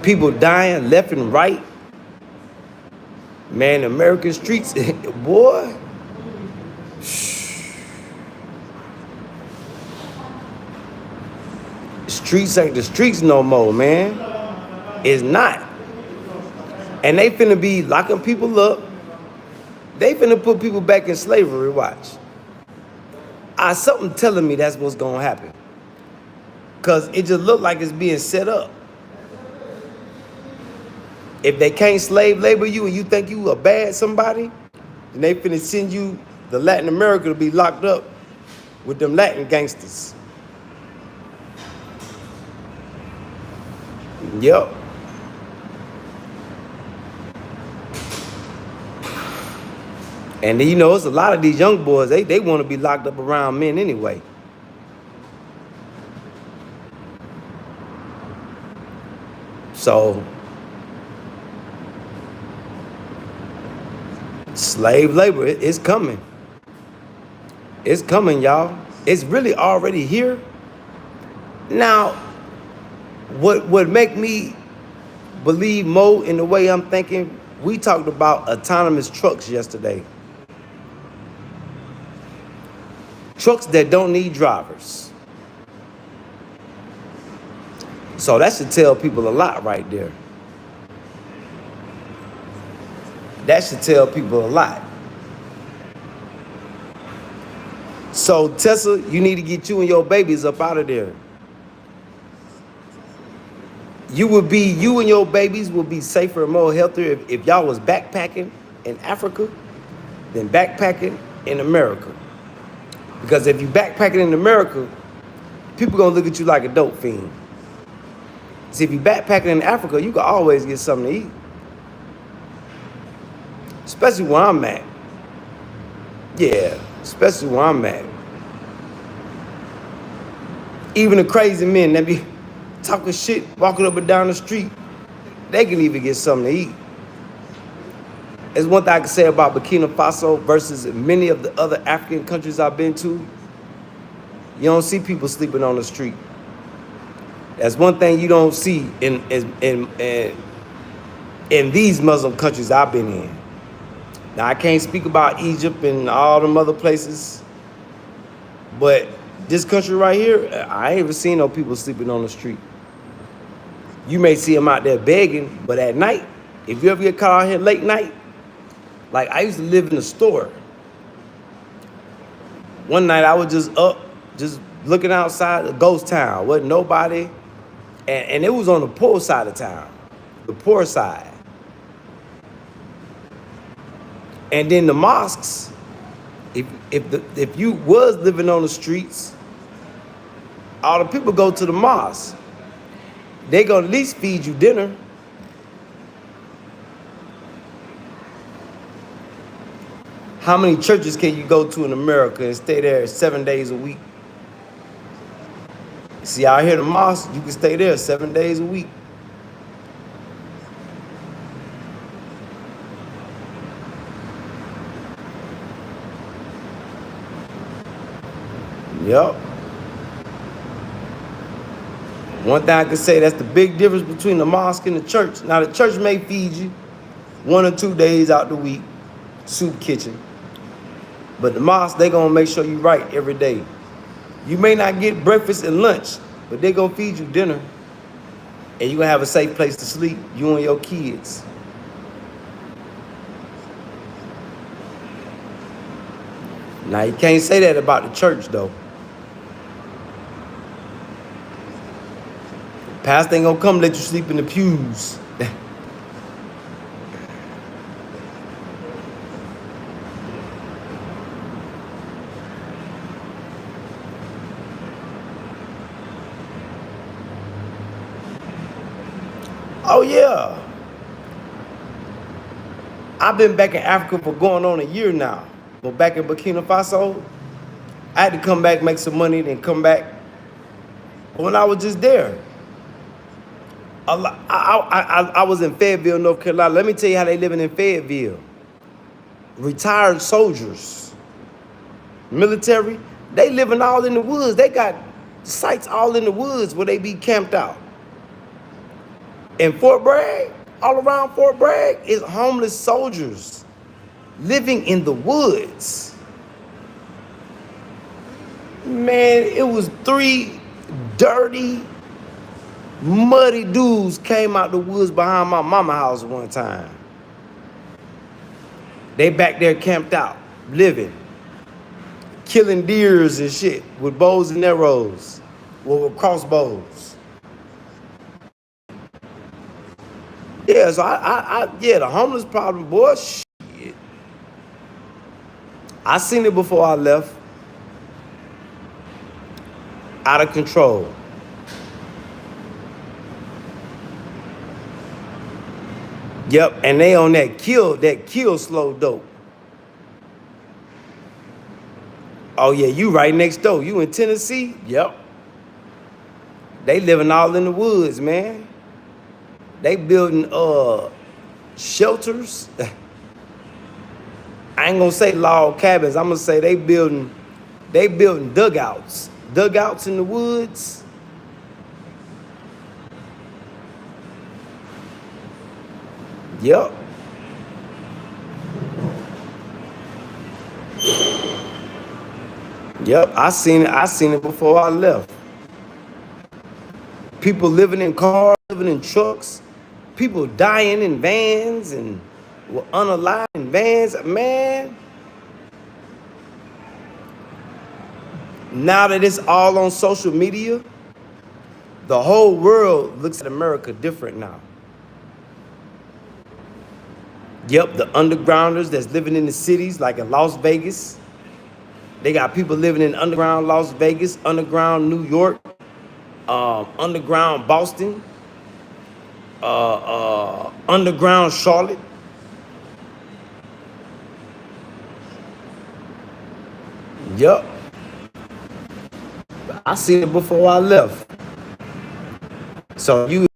People dying left and right. Man, American streets, boy. Streets ain't the streets no more, man. It's not. And they finna be locking people up. They finna put people back in slavery, watch. Something telling me that's what's gonna happen. Cause it just look like it's being set up. If they can't slave labor you and you think you a bad somebody, then they finna send you to Latin America to be locked up with them Latin gangsters. Yep. And you know, it's a lot of these young boys, they want to be locked up around men anyway. So, slave labor, it's coming. It's coming, y'all. It's really already here. Now, what make me believe more in the way I'm thinking, we talked about autonomous trucks yesterday. Trucks that don't need drivers. So that should tell people a lot right there. That should tell people a lot. So Tessa, you need to get you and your babies up out of there. You and your babies will be safer and more healthier if y'all was backpacking in Africa than backpacking in America. Because if you backpacking in America, people gonna look at you like a dope fiend. See, if you backpacking in Africa, you can always get something to eat. Especially where I'm at. Yeah, especially where I'm at. Even the crazy men that be talking shit, walking up and down the street, they can even get something to eat. There's one thing I can say about Burkinafaso versus many of the other African countries I've been to. You don't see people sleeping on the street. That's one thing you don't see in these Muslim countries I've been in. Now, I can't speak about Egypt and all them other places, but this country right here, I ain't even seen no people sleeping on the street. You may see them out there begging, but at night, if you ever get caught out here late night, like I used to live in a store. One night I was just up, just looking outside the ghost town. Wasn't nobody. And it was on the poor side of town. The poor side. And then the mosques, if you was living on the streets, all the people go to the mosque. They gonna at least feed you dinner. How many churches can you go to in America and stay there 7 days a week? See, out here the mosque, you can stay there 7 days a week. Yep. One thing I can say, that's the big difference between the mosque and the church. Now, the church may feed you 1 or 2 days out the week, soup kitchen. But the mosque, they gonna make sure you right every day. You may not get breakfast and lunch, but they gonna feed you dinner. And you gonna have a safe place to sleep, you and your kids. Now, you can't say that about the church, though. The pastor ain't gonna come let you sleep in the pews. Oh, yeah. I've been back in Africa for going on a year now. But back in Burkinafaso, I had to come back, make some money, then come back. When I was just there, I was in Fayetteville, North Carolina. Let me tell you how they living in Fayetteville. Retired soldiers, military, they living all in the woods. They got sites all in the woods where they be camped out. In Fort Bragg, all around Fort Bragg, is homeless soldiers living in the woods. Man, it was 3 dirty, muddy dudes came out the woods behind my mama's house one time. They back there camped out, living, killing deers and shit with bows and arrows, with crossbows. Yeah, so yeah, the homeless problem, boy, shit. I seen it before I left. Out of control. Yep, and they on that kill slow dope. Oh yeah, you right next door. You in Tennessee? Yep. They living all in the woods, man. They building shelters. I ain't gonna say log cabins. I'm gonna say they building dugouts. Dugouts in the woods. Yep. Yep, I seen it before I left. People living in cars, living in trucks, people dying in vans and unalive in vans, man. Now that it's all on social media, the whole world looks at America different now. Yep, the undergrounders that's living in the cities, like in Las Vegas. They got people living in underground Las Vegas, underground New York, underground Boston, underground Charlotte. Yep. I seen it before I left. So you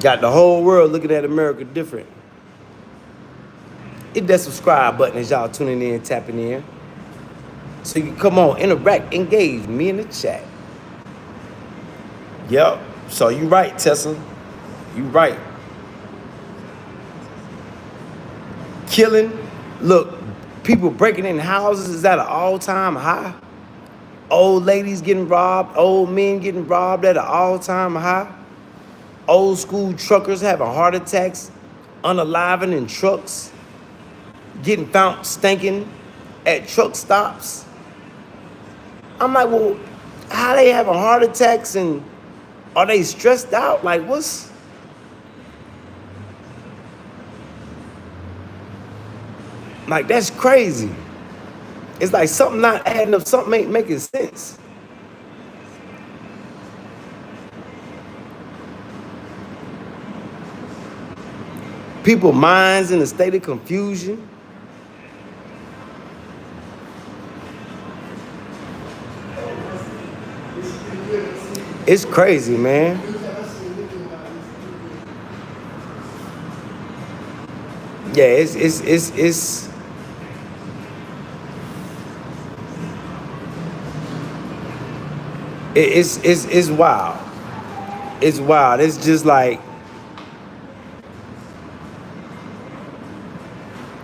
got the whole world looking at America different. Hit that subscribe button as y'all tuning in, tapping in. So you can come on, interact, engage me in the chat. Yep. So you right, Tessa. You right. Killing. Look, people breaking in houses is at an all-time high. Old ladies getting robbed, old men getting robbed at an all-time high. Old school truckers having heart attacks, unaliving in trucks, getting found stinking at truck stops. I'm like, well, how they having heart attacks and are they stressed out? Like, what's... Like, that's crazy. It's like something not adding up, something ain't making sense. People's minds in a state of confusion. It's crazy, man. Yeah, it's wild. It's wild. It's just like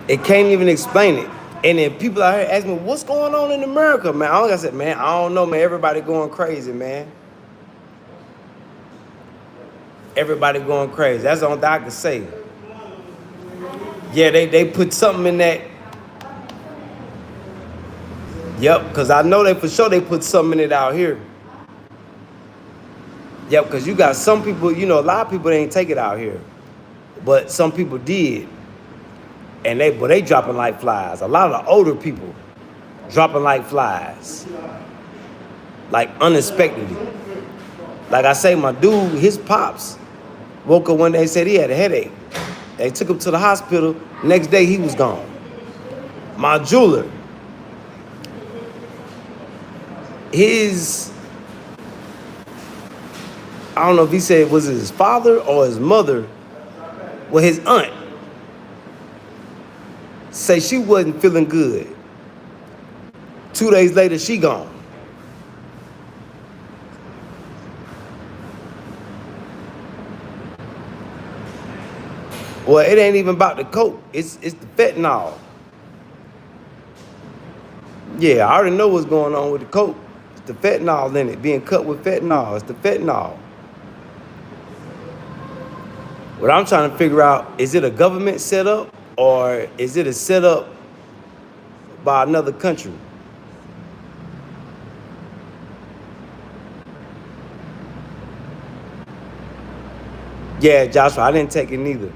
it can't even explain it. And then people out here ask me, what's going on in America, man? Like I said, man, I don't know, man. Everybody going crazy, man. Everybody going crazy. That's the only thing I can say. Yeah, they put something in that. Yep, because I know they for sure they put something in it out here. Yep, because you got some people, you know, a lot of people ain't take it out here. But some people did. And they dropping like flies. A lot of the older people dropping like flies. Like unexpectedly. Like I say, my dude, his pops woke up one day and said he had a headache. They took him to the hospital. Next day he was gone. My jeweler, I don't know if he said was it his father or his mother, well, his aunt, say she wasn't feeling good. 2 days later, she gone. Well, it ain't even about the coke. It's the fentanyl. Yeah, I already know what's going on with the coke. It's the fentanyl in it, being cut with fentanyl. It's the fentanyl. What I'm trying to figure out, is it a government setup or is it a setup by another country? Yeah, Joshua, I didn't take it neither.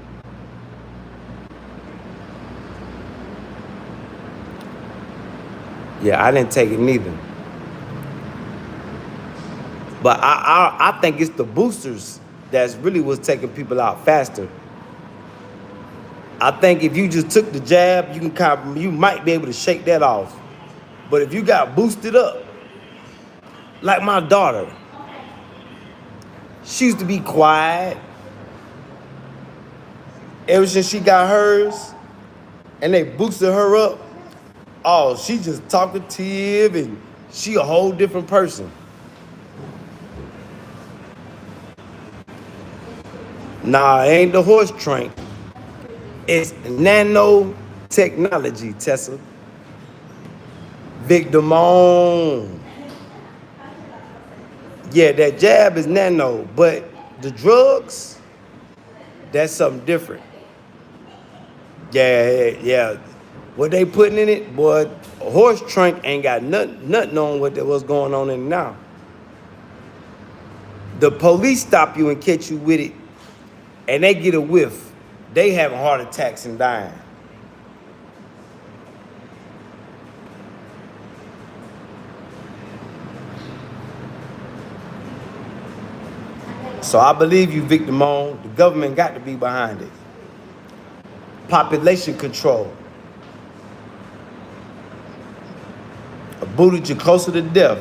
Yeah, I didn't take it neither. But I think it's the boosters that's really what's taking people out faster. I think if you just took the jab, you might be able to shake that off. But if you got boosted up, like my daughter, she used to be quiet. Ever since she got hers, and they boosted her up, oh, she just talkative and she a whole different person. Nah, it ain't the horse trank. It's nanotechnology, Tessa. Victim on. Yeah, that jab is nano, but the drugs, that's something different. Yeah. What they putting in it, boy, a horse trank ain't got nothing on what's going on in it now. The police stop you and catch you with it, and they get a whiff. They having heart attacks and dying. So I believe you, Victim on. The government got to be behind it. Population control. Booted you closer to death.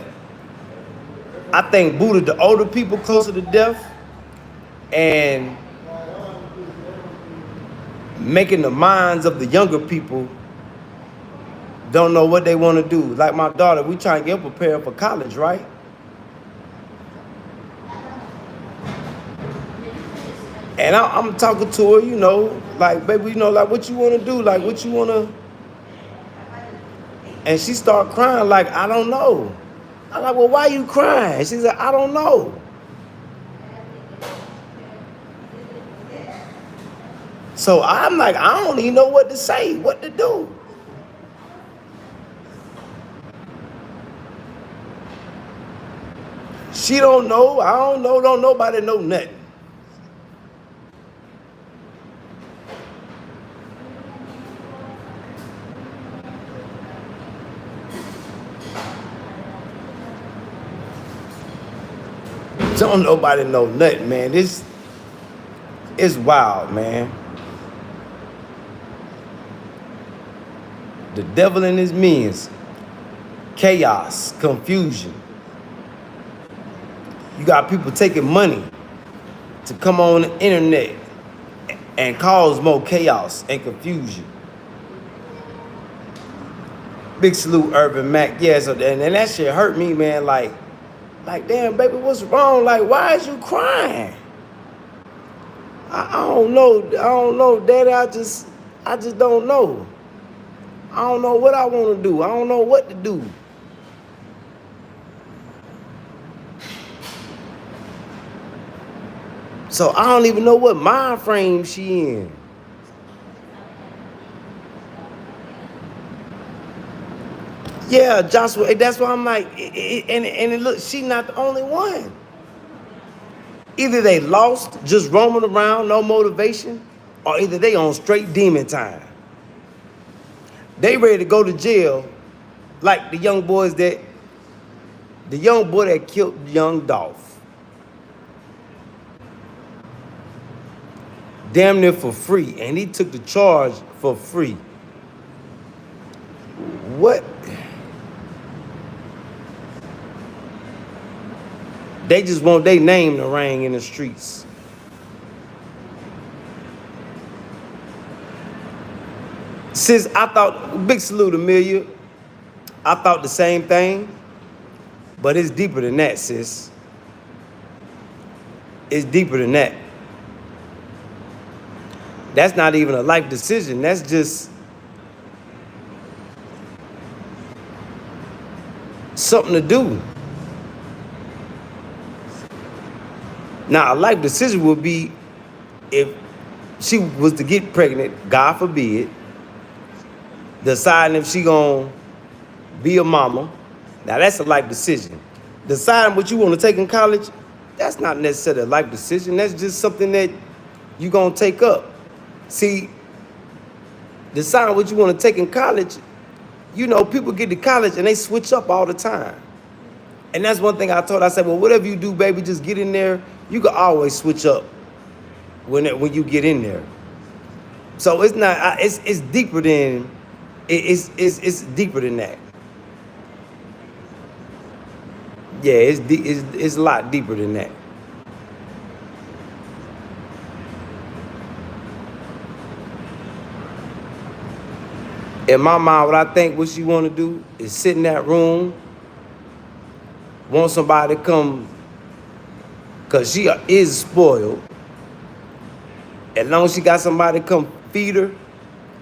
I think booted the older people closer to death and making the minds of the younger people don't know what they want to do. Like my daughter, we trying to get prepared for college, right? And I'm talking to her, you know, like, baby, you know, like, what you want to do? Like, what you want to... And she start crying like, I don't know. I'm like, well, why you crying? She's like, I don't know. So I'm like, I don't even know what to say, what to do. She don't know, I don't know, don't nobody know nothing. Don't nobody know nothing, man. This is wild, man. The devil and his minions. Chaos, confusion. You got people taking money to come on the internet and cause more chaos and confusion. Big salute, Urban Mac. Yeah, so, and that shit hurt me, man. Like, damn, baby, what's wrong? Like, why is you crying? I don't know, Daddy. I just don't know. I don't know what I want to do. I don't know what to do. So I don't even know what mind frame she in. Yeah, Joshua, that's why I'm like, and look, she not the only one. Either they lost, just roaming around, no motivation, or either they on straight demon time. They ready to go to jail like the young boy that killed young Dolph. Damn near for free, and he took the charge for free. What? They just want their name to ring in the streets. Sis, I thought, big salute, Amelia. I thought the same thing, but it's deeper than that, sis. It's deeper than that. That's not even a life decision. That's just something to do. Now, a life decision would be if she was to get pregnant, God forbid, deciding if she gonna be a mama. Now, that's a life decision. Deciding what you want to take in college, that's not necessarily a life decision. That's just something that you gonna take up. See, deciding what you want to take in college, you know, people get to college and they switch up all the time. And that's one thing I told her. I said, well, whatever you do, baby, just get in there. You can always switch up when you get in there. So it's not. It's deeper than. It's deeper than that. Yeah, it's a lot deeper than that. In my mind, what I think what she want to do is sit in that room, want somebody to come, because she is spoiled. As long as she got somebody to come feed her,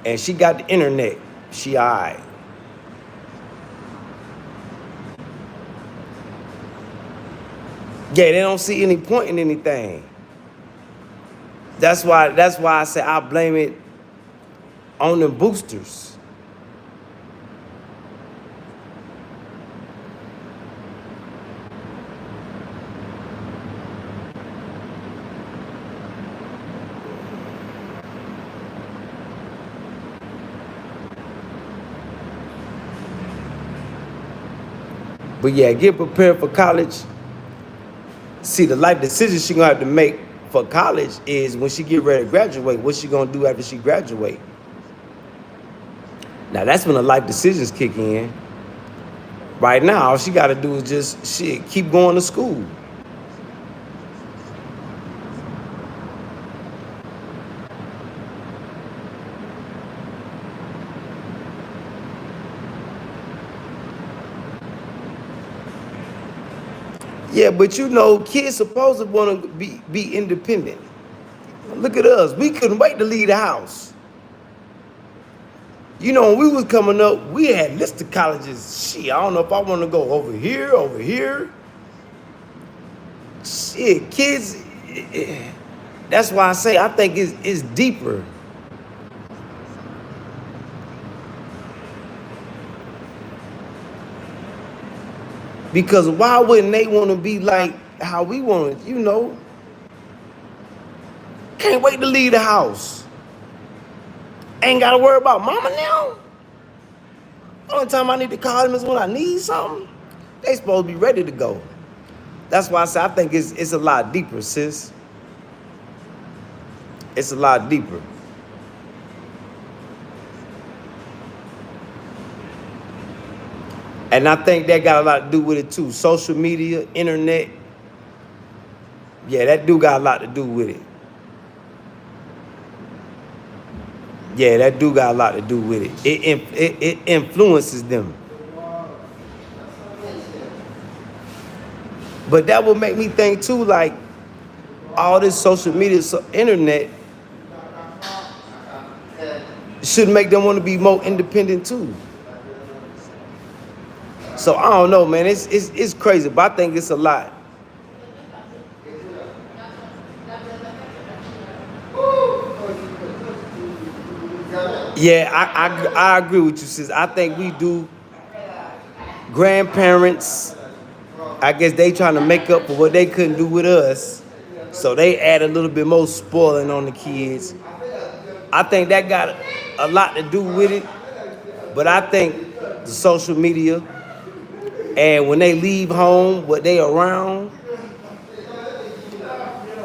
and she got the internet, she all right. Yeah, they don't see any point in anything. That's why I say I blame it on the boosters. But yeah, get prepared for college. See, the life decision she's gonna have to make for college is when she get ready to graduate, what's she gonna do after she graduate? Now that's when the life decisions kick in. Right now, all she gotta do is just keep going to school. Yeah, but you know, kids supposed to want to be independent. Look at us. We couldn't wait to leave the house. You know, when we was coming up, we had lists of colleges. Shit, I don't know if I want to go over here, over here. Shit, kids. That's why I say I think it's deeper. Because why wouldn't they want to be like how we want to, you know? Can't wait to leave the house. Ain't got to worry about mama now. Only time I need to call them is when I need something. They supposed to be ready to go. That's why I say I think it's a lot deeper, sis. It's a lot deeper. And I think that got a lot to do with it too. Social media, internet. Yeah, that do got a lot to do with it. Yeah, that do got a lot to do with it. It influences them. But that would make me think too, like, all this social media, internet should make them want to be more independent too. So I don't know, man. It's crazy, but I think it's a lot. Yeah, I agree with you, sis. I think we do. Grandparents, I guess they trying to make up for what they couldn't do with us. So they add a little bit more spoiling on the kids. I think that got a lot to do with it. But I think the social media and when they leave home, what they around,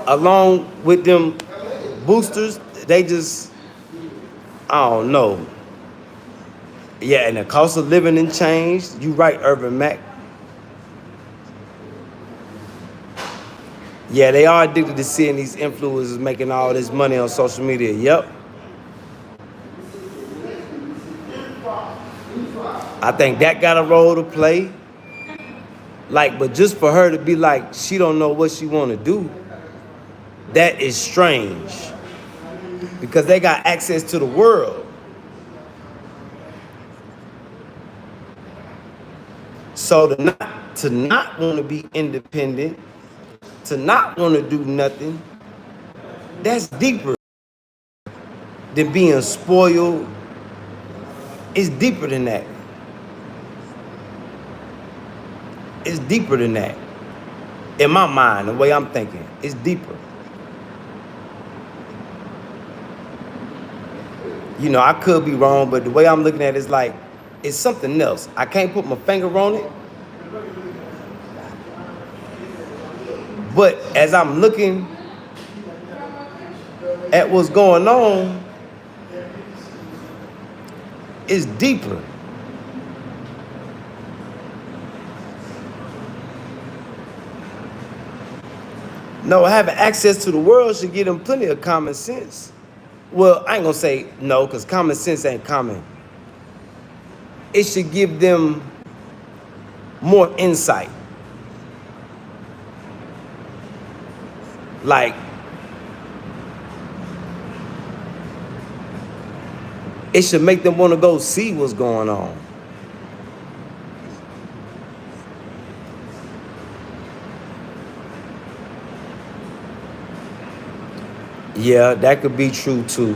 along with them boosters, they just, I don't know. Yeah, and the cost of living and changed. You right, Urban Mac. Yeah, they are addicted to seeing these influencers making all this money on social media. Yep. I think that got a role to play. Like, but just for her to be like, she don't know what she want to do, that is strange. Because they got access to the world. So to not want to be independent, to not want to do nothing, that's deeper than being spoiled. It's deeper than that. It's deeper than that. In my mind, the way I'm thinking, it's deeper. You know, I could be wrong, but the way I'm looking at it is like, it's something else. I can't put my finger on it. But as I'm looking at what's going on, it's deeper. No, having access to the world should give them plenty of common sense. Well, I ain't gonna say no, because common sense ain't common. It should give them more insight. Like, it should make them want to go see what's going on. Yeah, that could be true too.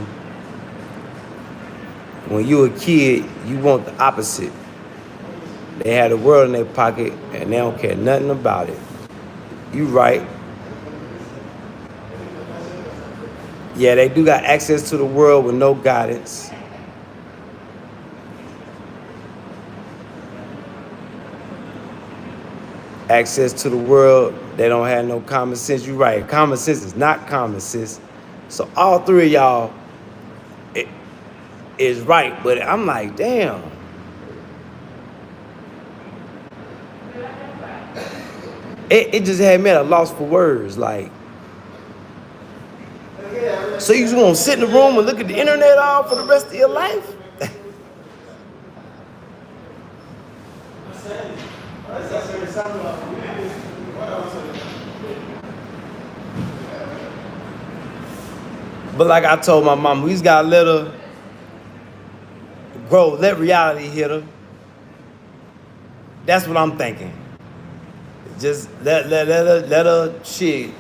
When you a kid, you want the opposite. They have the world in their pocket and they don't care nothing about it. You right. Yeah, they do got access to the world with no guidance. Access to the world, they don't have no common sense. You right. Common sense is not common sense. So all three of y'all is right, but I'm like, damn. It just had me at a loss for words. Like, so you just want to sit in the room and look at the internet all for the rest of your life? But like I told my mom, we just gotta let her Grow, let reality hit her. That's what I'm thinking. Just let her shit.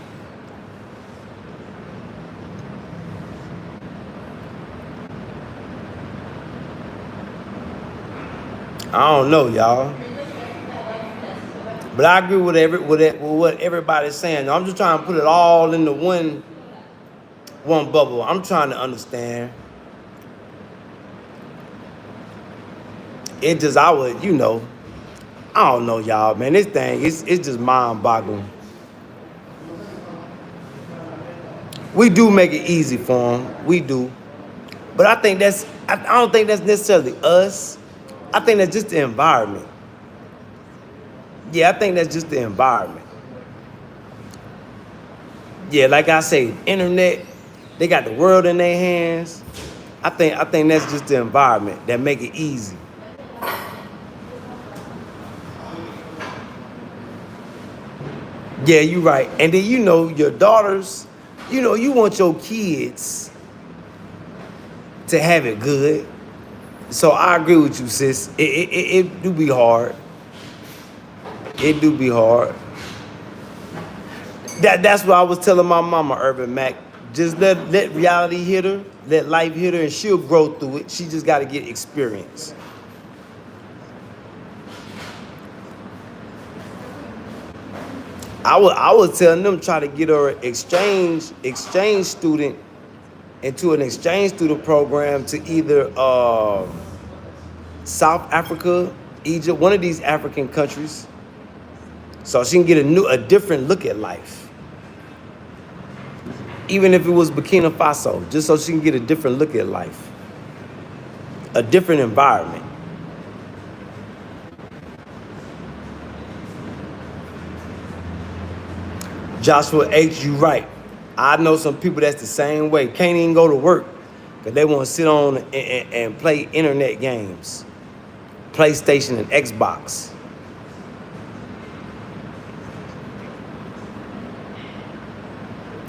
I don't know, y'all. But I agree with what everybody's saying. I'm just trying to put it all into one bubble. I'm trying to understand. It just, I would, I don't know, y'all, man. This thing, it's just mind-boggling. We do make it easy for them. We do. But I don't think that's necessarily us. I think that's just the environment. Yeah, I think that's just the environment. Yeah, like I say, internet, they got the world in their hands. I think that's just the environment that make it easy. Yeah, you're right. And then your daughters, you want your kids to have it good. So I agree with you, sis. It do be hard. It do be hard. That's what I was telling my mama, Urban Mac. Just let reality hit her, let life hit her, and she'll grow through it. She just got to get experience. I was telling them, try to get her an exchange student into an exchange student program to either South Africa, Egypt, one of these African countries, so she can get a different look at life. Even if it was Burkinafaso, just so she can get a different look at life, a different environment. Joshua H., you right. I know some people that's the same way. Can't even go to work because they want to sit on and play internet games, PlayStation and Xbox.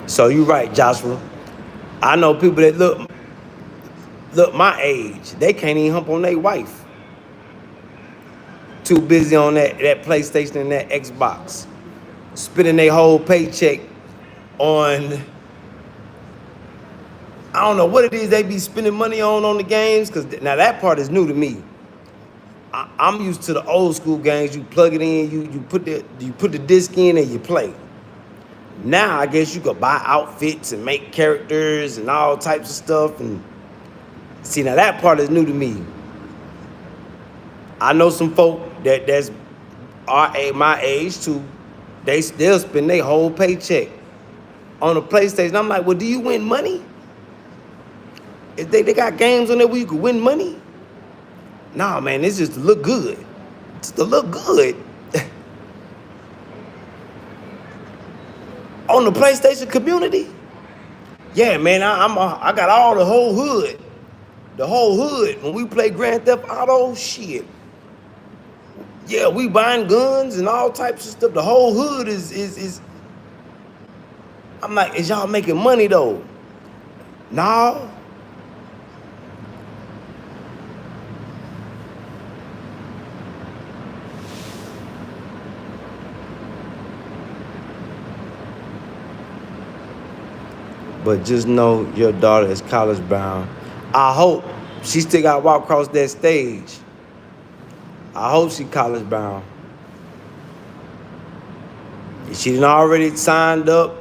So you right, Joshua. I know people that look my age. They can't even hump on their wife. Too busy on that PlayStation and that Xbox, spending their whole paycheck on, I don't know what it is they be spending money on the games. Cause now that part is new to me. I'm used to the old school games. You plug it in, you put the disc in and you play. Now I guess you could buy outfits and make characters and all types of stuff. And see, now that part is new to me. I know some folk that's my age too. They'll spend their whole paycheck on a PlayStation. I'm like, well, do you win money? If they got games on there where you can win money? Nah, man, it's just to look good. It's to look good. On the PlayStation community? Yeah, man, I got all the whole hood. The whole hood. When we play Grand Theft Auto, shit. Yeah, we buying guns and all types of stuff. The whole hood is I'm like, is y'all making money though? No. But just know your daughter is college bound. I hope she still got to walk across that stage. I hope she college bound. She done already signed up.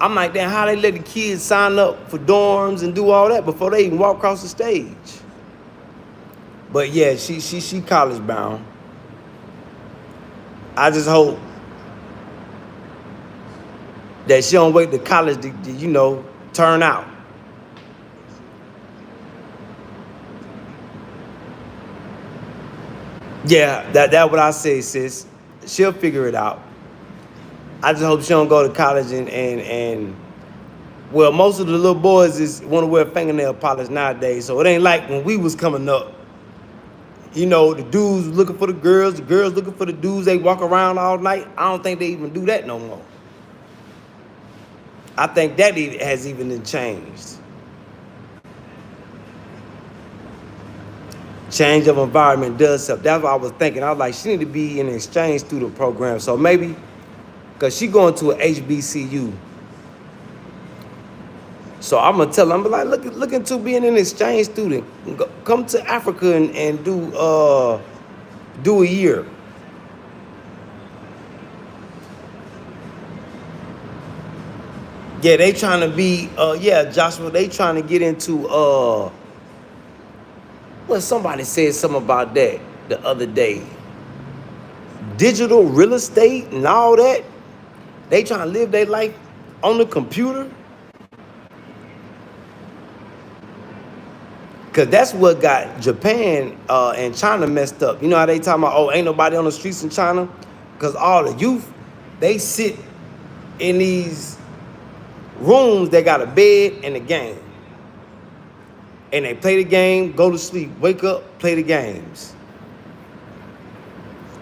I'm like, damn, how they let the kids sign up for dorms and do all that before they even walk across the stage? But yeah, she college bound. I just hope that she don't wait to college to turn out. Yeah, that's what I say, sis. She'll figure it out. I just hope she don't go to college and well, most of the little boys want to wear fingernail polish nowadays. So it ain't like when we was coming up. The dudes looking for the girls looking for the dudes. They walk around all night. I don't think they even do that no more. I think that has even changed. Change of environment does help. That's what I was thinking. I was like, she need to be in an exchange student program. So maybe, because she going to an HBCU. So I'm gonna tell her, I'm like, look into being an exchange student. Come to Africa and do a year. Yeah, they trying to be Joshua, they trying to get into well, somebody said something about that the other day. Digital real estate and all that. They trying to live their life on the computer. Cause that's what got Japan and China messed up. You know how they talking about, oh, ain't nobody on the streets in China? Cause all the youth, they sit in these rooms that got a bed and a game. And they play the game, go to sleep, wake up, play the games.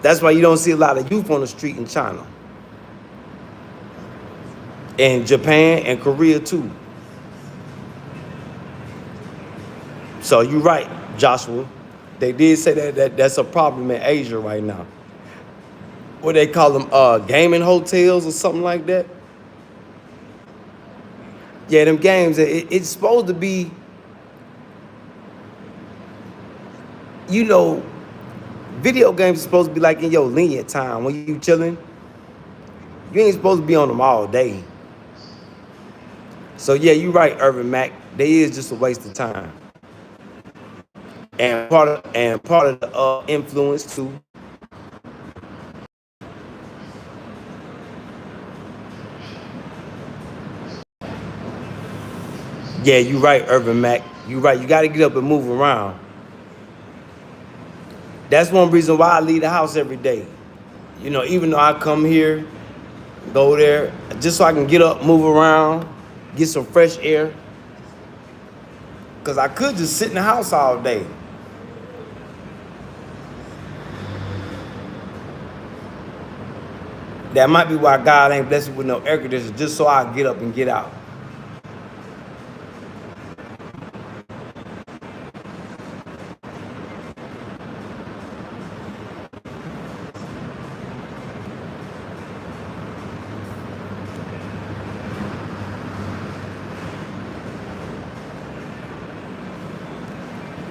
That's why you don't see a lot of youth on the street in China. And Japan and Korea too. So you're right, Joshua. They did say that's a problem in Asia right now. What they call them, gaming hotels or something like that. Yeah, them games, it's supposed to be, you know, video games are supposed to be like in your lenient time when you chilling. You ain't supposed to be on them all day. So yeah, you're right, Irvin Mack. They is just a waste of time. And part of the influence too. Yeah, you're right, Irvin Mack. You're right. You got to get up and move around. That's one reason why I leave the house every day. You know, even though I come here, go there, just so I can get up, move around, get some fresh air. Because I could just sit in the house all day. That might be why God ain't blessed me with no air conditioner, just so I get up and get out.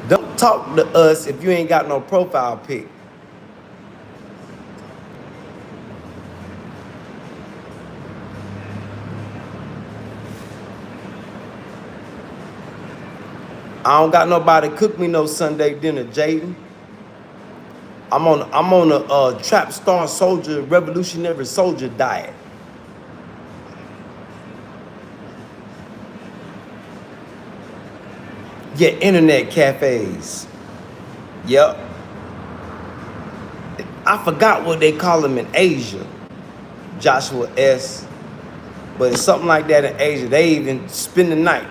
Don't talk to us if you ain't got no profile pic. I don't got nobody cook me no Sunday dinner, Jaden. I'm on a trap star soldier, revolutionary soldier diet. Yeah, internet cafes. Yep. I forgot what they call them in Asia. Joshua S. But it's something like that in Asia. They even spend the night.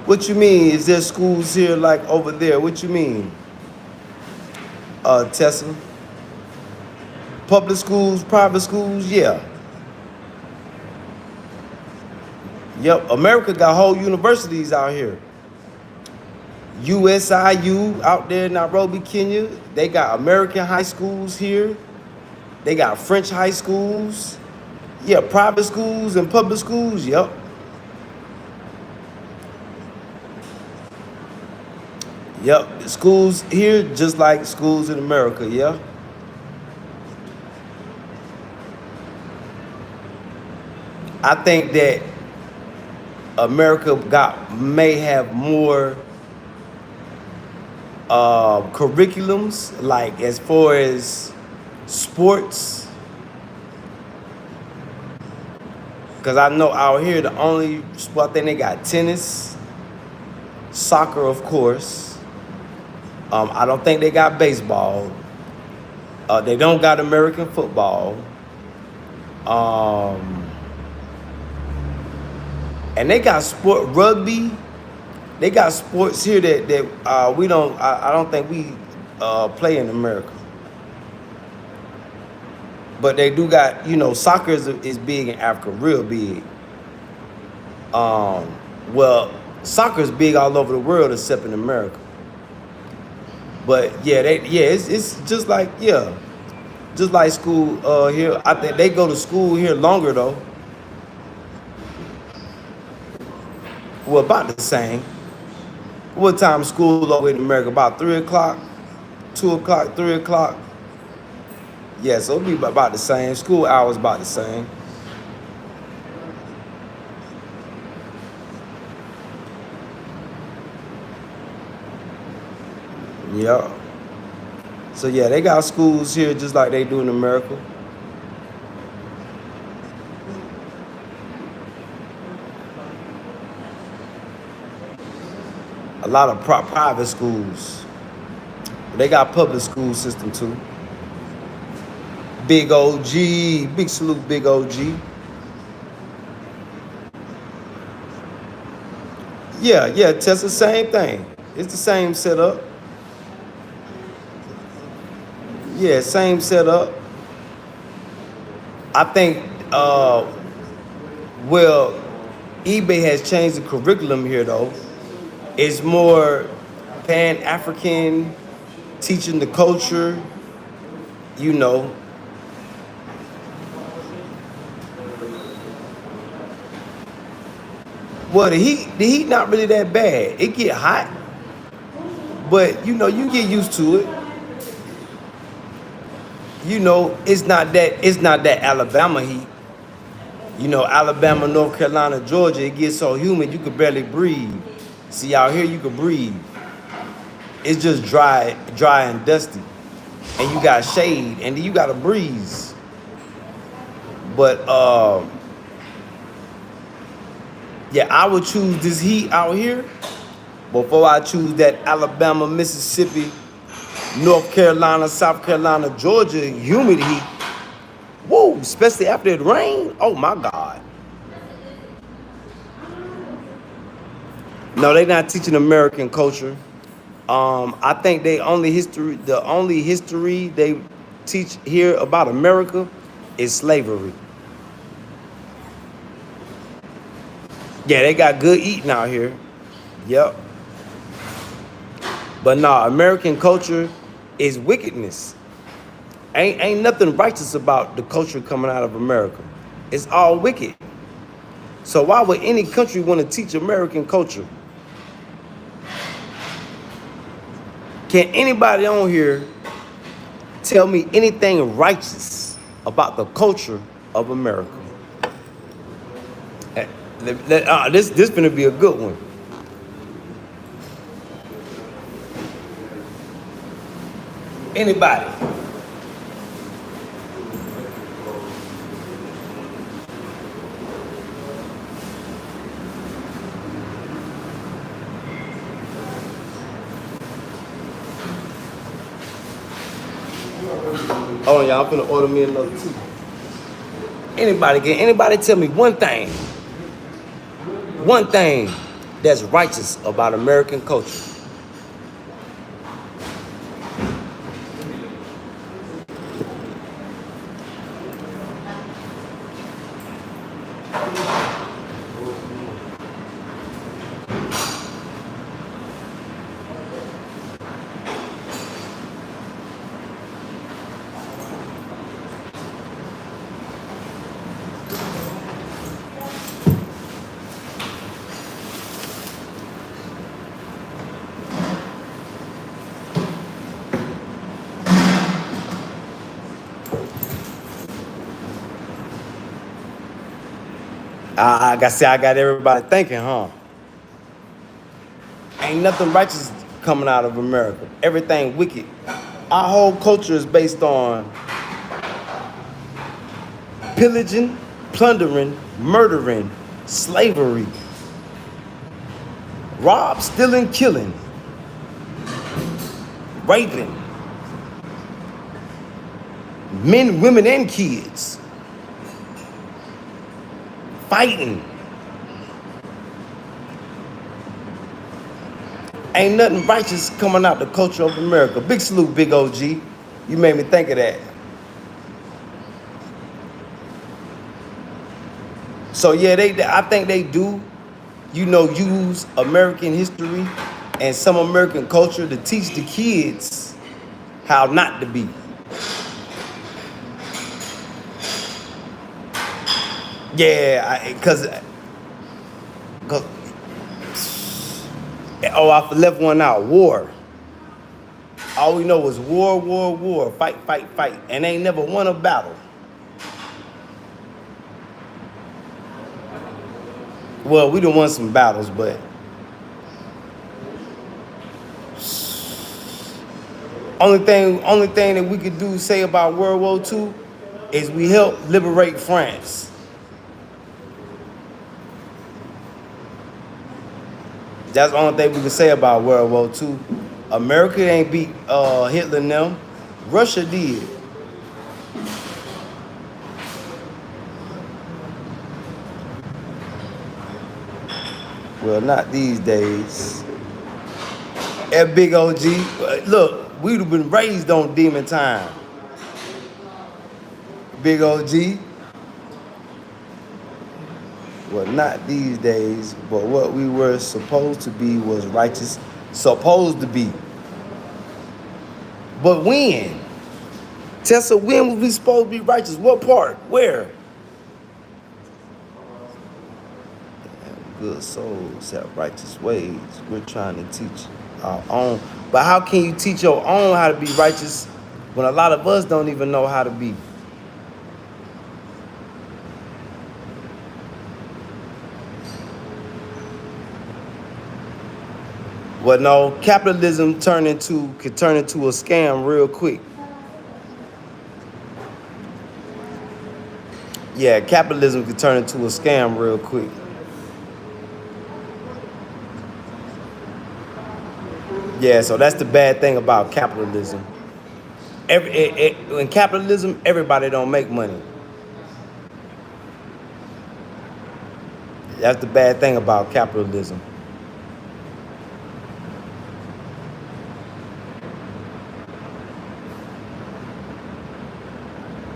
What you mean? Is there schools here like over there? What you mean? Tessa? Public schools, private schools, yeah. Yep, America got whole universities out here. USIU out there in Nairobi, Kenya. They got American high schools here. They got French high schools. Yeah, private schools and public schools, yep. Yep, schools here just like schools in America, yeah. I think that America may have more curriculums, like as far as sports. Because I know out here the only sport, I think they got tennis, soccer, of course. I don't think they got baseball. They don't got American football. And they got sport rugby. They got sports here that we don't. I don't think we play in America. But they do got, you know, soccer is big in Africa, real big. Well, soccer is big all over the world except in America. But yeah, it's just like, yeah, just like school here. I think they go to school here longer though. Well, about the same. What time school over in America? About 3 o'clock, 2 o'clock, 3 o'clock. Yeah, so it'll be about the same. School hours about the same. Yeah. So yeah, they got schools here just like they do in America. A lot of private schools. They got public school system too. Big OG, big salute, big OG. Yeah, it's the same thing. It's the same setup. Yeah, same setup. I think, well, eBay has changed the curriculum here though. It's more pan-African, teaching the culture, you know. Well, the heat not really that bad. It get hot, but you know, you get used to it. You know, it's not that Alabama heat. You know, Alabama, North Carolina, Georgia, it gets so humid you could barely breathe. See, out here you can breathe. It's just dry and dusty. And you got shade and you got a breeze. But yeah, I would choose this heat out here before I choose that Alabama, Mississippi, North Carolina, South Carolina, Georgia humid heat. Woo, especially after it rained. Oh my God. No, they're not teaching American culture. I think the only history they teach here about America is slavery. Yeah, they got good eating out here. Yep. But nah, American culture is wickedness. Ain't nothing righteous about the culture coming out of America. It's all wicked. So why would any country want to teach American culture? Can anybody on here tell me anything righteous about the culture of America? This gonna be a good one. Anybody? Oh, y'all finna order me another tea. Can anybody tell me one thing that's righteous about American culture? I got everybody thinking, huh? Ain't nothing righteous coming out of America. Everything wicked. Our whole culture is based on pillaging, plundering, murdering, slavery, rob, stealing, killing, raping, men, women, and kids. Fighting. Ain't nothing righteous coming out the culture of America. Big salute, big OG. You made me think of that. So yeah, I think they do, use American history and some American culture to teach the kids how not to be. Yeah, cause I left one out. War. All we know is war, war, war. Fight, fight, fight, and ain't never won a battle. Well, we done won some battles, but only thing that we could say about World War II is we helped liberate France. That's the only thing we can say about World War II. America ain't beat Hitler and them. Russia did. Well, not these days. That big OG. Look, we'd have been raised on demon time. Big OG. Well, not these days, but what we were supposed to be was righteous. Supposed to be. But when? Tessa, when was we supposed to be righteous? What part? Where? Good souls have righteous ways. We're trying to teach our own. But how can you teach your own how to be righteous when a lot of us don't even know how to be? Well, no, capitalism could turn into a scam real quick. Yeah, capitalism could turn into a scam real quick. Yeah, so that's the bad thing about capitalism. In capitalism, everybody don't make money. That's the bad thing about capitalism.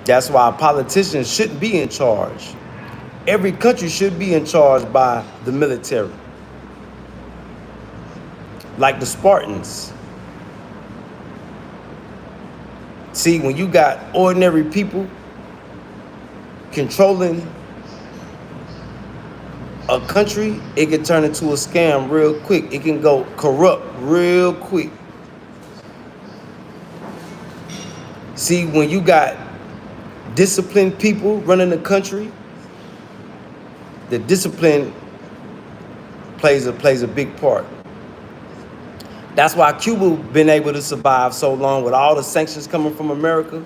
That's why politicians shouldn't be in charge. Every country should be in charge by the military. Like the Spartans. See, when you got ordinary people controlling a country, it can turn into a scam real quick. It can go corrupt real quick. See, when you got disciplined people running the country, the discipline plays a big part. That's why Cuba been able to survive so long with all the sanctions coming from America.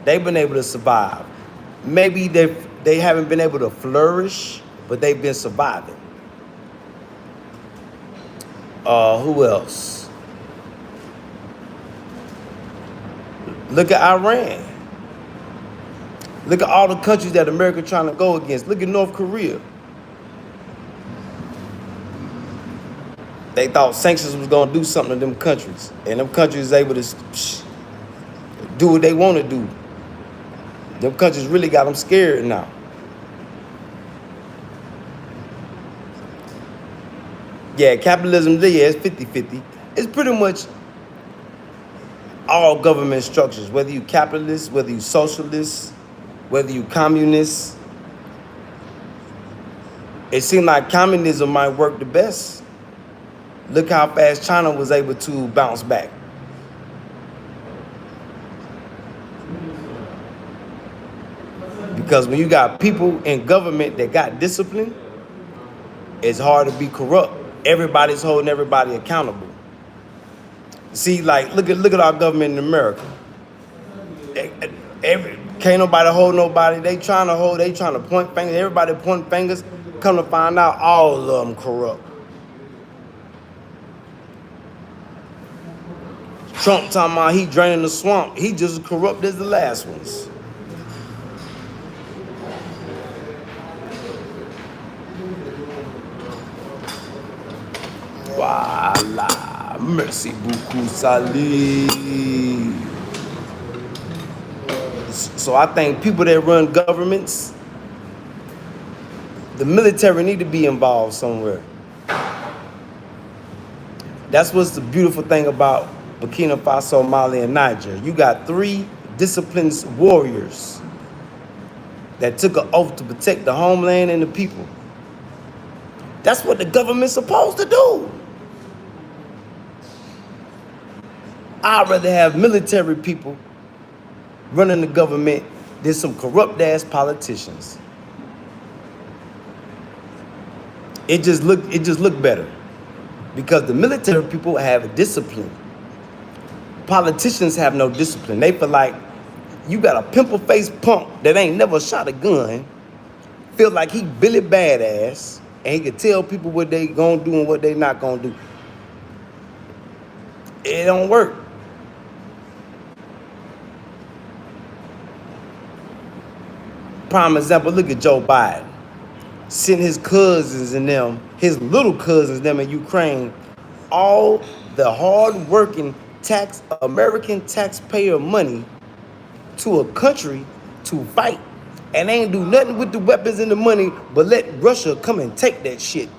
They've been able to survive. Maybe they haven't been able to flourish, but they've been surviving. Who else? Look at Iran. Look at all the countries that America trying to go against. Look at North Korea. They thought sanctions was gonna do something to them countries, and them countries able to do what they want to do. Them countries really got them scared now. Yeah, capitalism, yeah, it's 50-50. It's pretty much all government structures, whether you capitalist, whether you socialist, whether you communist. It seemed like communism might work the best. Look how fast China was able to bounce back. Because when you got people in government that got discipline, it's hard to be corrupt. Everybody's holding everybody accountable. See, like, look at our government in America. Can't nobody hold nobody. They trying to point fingers. Everybody point fingers. Come to find out, all of them corrupt. Trump talking about he draining the swamp. He just as corrupt as the last ones. Voila. Merci beaucoup, Salih. So I think people that run governments, The military need to be involved somewhere. That's what's the beautiful thing about Burkina Faso, Mali, and Niger. You got 3 disciplined warriors that took an oath to protect the homeland and the people. That's what the government's supposed to do. I'd rather have military people running the government than some corrupt ass politicians. It just look better. Because the military people have discipline. Politicians have no discipline. They feel like you got a pimple-faced punk that ain't never shot a gun, feel like he Billy Badass, and he can tell people what they gonna do and what they not gonna do. It don't work. Prime example, look at Joe Biden. Send his cousins and them, his little cousins, them in Ukraine, all the hard-working American taxpayer money to a country to fight, and they ain't do nothing with the weapons and the money, but let Russia come and take that shit.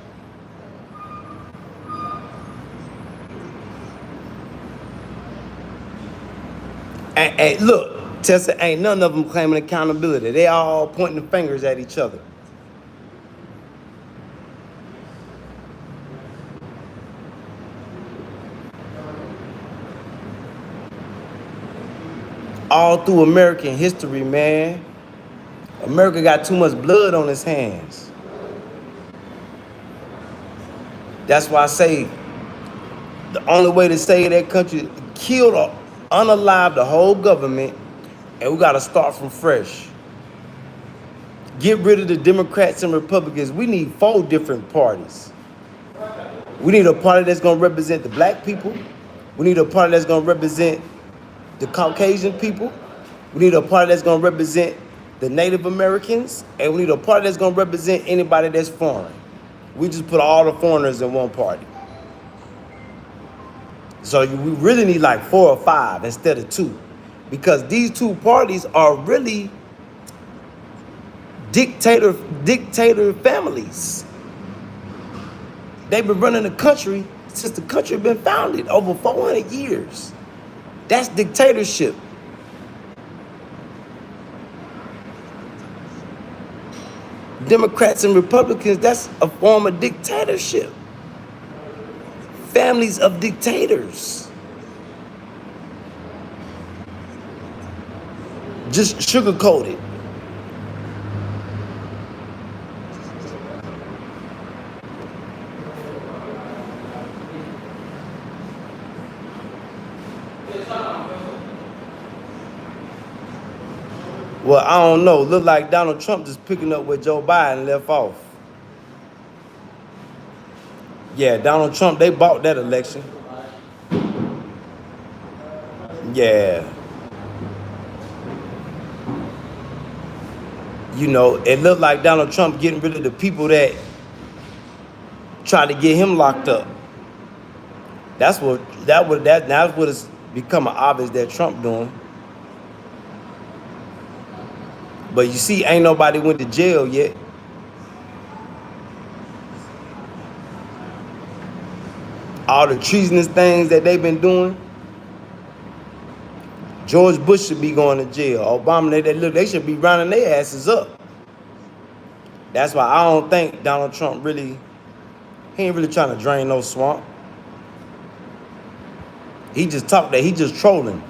And look, Tessa, ain't none of them claiming accountability. They all pointing the fingers at each other. All through American history, man. America got too much blood on its hands. That's why I say the only way to save that country, kill or unalive the whole government, and we got to start from fresh. Get rid of the Democrats and Republicans. We need 4 different parties. We need a party that's going to represent the black people. We need a party that's going to represent the Caucasian people. We need a party that's going to represent the Native Americans. And we need a party that's going to represent anybody that's foreign. We just put all the foreigners in one party. So we really need like 4 or 5 instead of 2. Because these 2 parties are really dictator families. They've been running the country since the country been founded, over 400 years. That's dictatorship. Democrats and Republicans, that's a form of dictatorship. Families of dictators. Just sugarcoated. Well, I don't know. Look like Donald Trump just picking up where Joe Biden left off. Yeah, Donald Trump, they bought that election. Yeah. You know, it looked like Donald Trump getting rid of the people that tried to get him locked up. That's what it's become obvious that Trump doing. But you see, ain't nobody went to jail yet. All the treasonous things that they've been doing. George Bush should be going to jail. Obama, they should be rounding their asses up. That's why I don't think Donald Trump he ain't really trying to drain no swamp. He just talked that, he just trolling.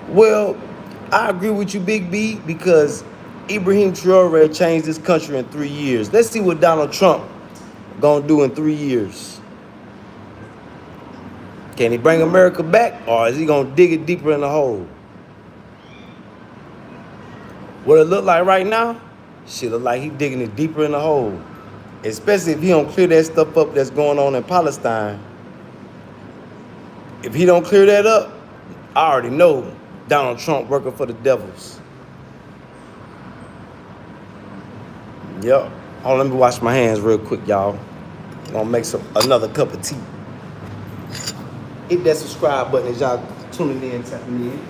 Well, I agree with you, Big B, because Ibrahim Traoré changed this country in 3 years. Let's see what Donald Trump gonna do in 3 years. Can he bring America back, or is he gonna dig it deeper in the hole? What it look like right now? Shit look like he digging it deeper in the hole. Especially if he don't clear that stuff up that's going on in Palestine. If he don't clear that up, I already know Donald Trump working for the devils. Yep. Hold on, let me wash my hands real quick, y'all. I'm gonna make another cup of tea. Hit that subscribe button as y'all tuning in, tapping in.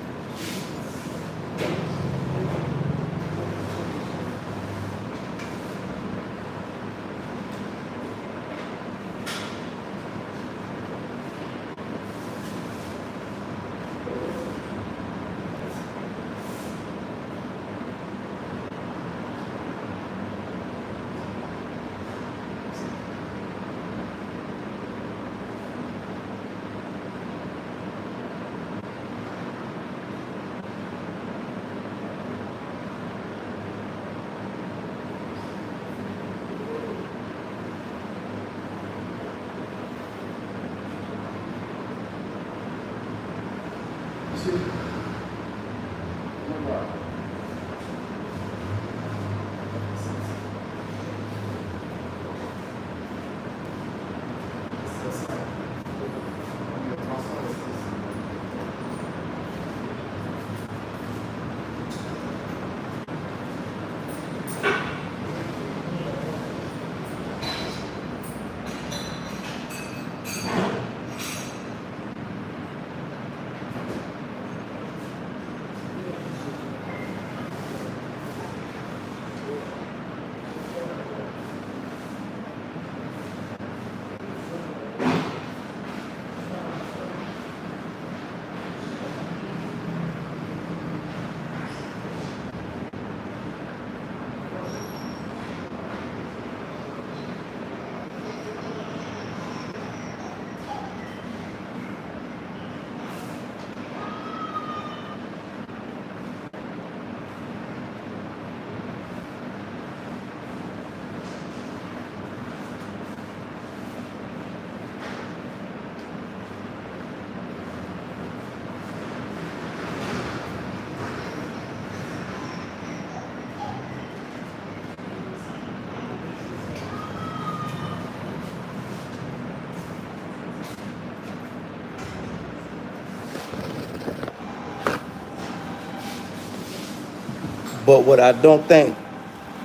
But what I don't think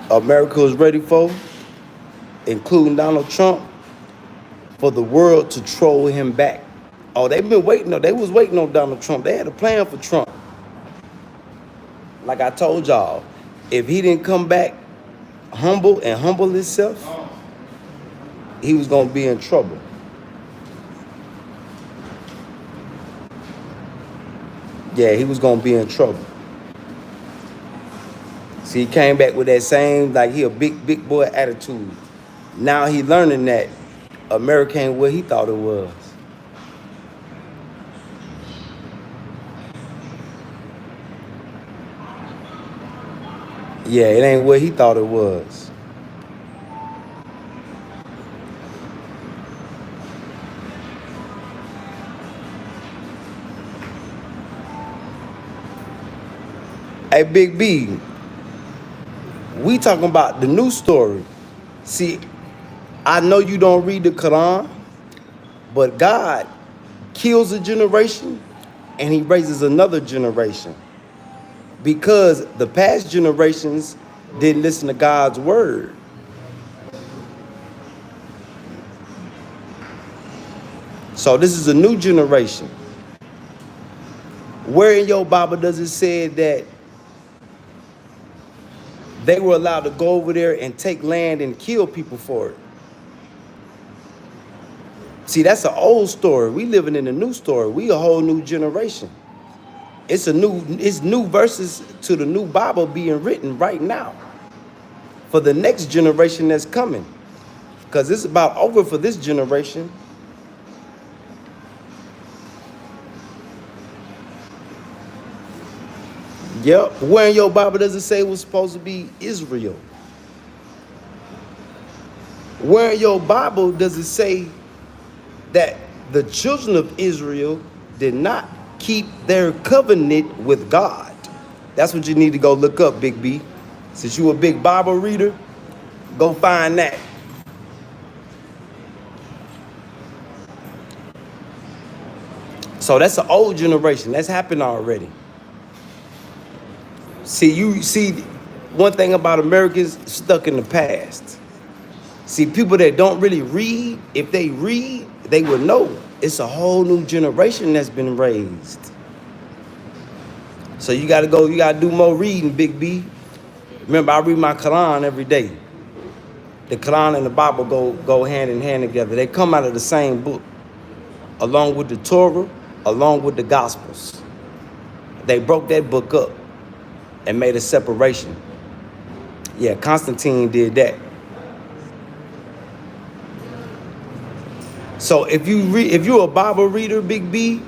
America is ready for, including Donald Trump, for the world to troll him back. Oh, they've been waiting. They was waiting on Donald Trump. They had a plan for Trump. Like I told y'all, if he didn't come back humble and humble himself, he was gonna be in trouble. Yeah, he was gonna be in trouble. See, he came back with that same, like he a big boy attitude. Now he learning that America ain't what he thought it was. Yeah, it ain't what he thought it was. Hey, Big B, we talking about the new story. See, I know you don't read the Quran, but God kills a generation and he raises another generation. Because the past generations didn't listen to God's word. So this is a new generation. Where in your Bible does it say that they were allowed to go over there and take land and kill people for it? See, that's an old story. We living in a new story. We a whole new generation. It's new verses to the new Bible being written right now for the next generation that's coming. Because it's about over for this generation. Yep. Where in your Bible does it say it was supposed to be Israel? Where in your Bible does it say that the children of Israel did not keep their covenant with God? That's what you need to go look up, Big B. Since you a big Bible reader, go find that. So that's an old generation. That's happened already. See, one thing about Americans stuck in the past. See, people that don't really read, if they read, they would know. It's a whole new generation that's been raised. So you gotta do more reading, Big B. Remember, I read my Quran every day. The Quran and the Bible go hand in hand together. They come out of the same book, along with the Torah, along with the Gospels. They broke that book up and made a separation. Yeah, Constantine did that. So if you're a Bible reader, Big B,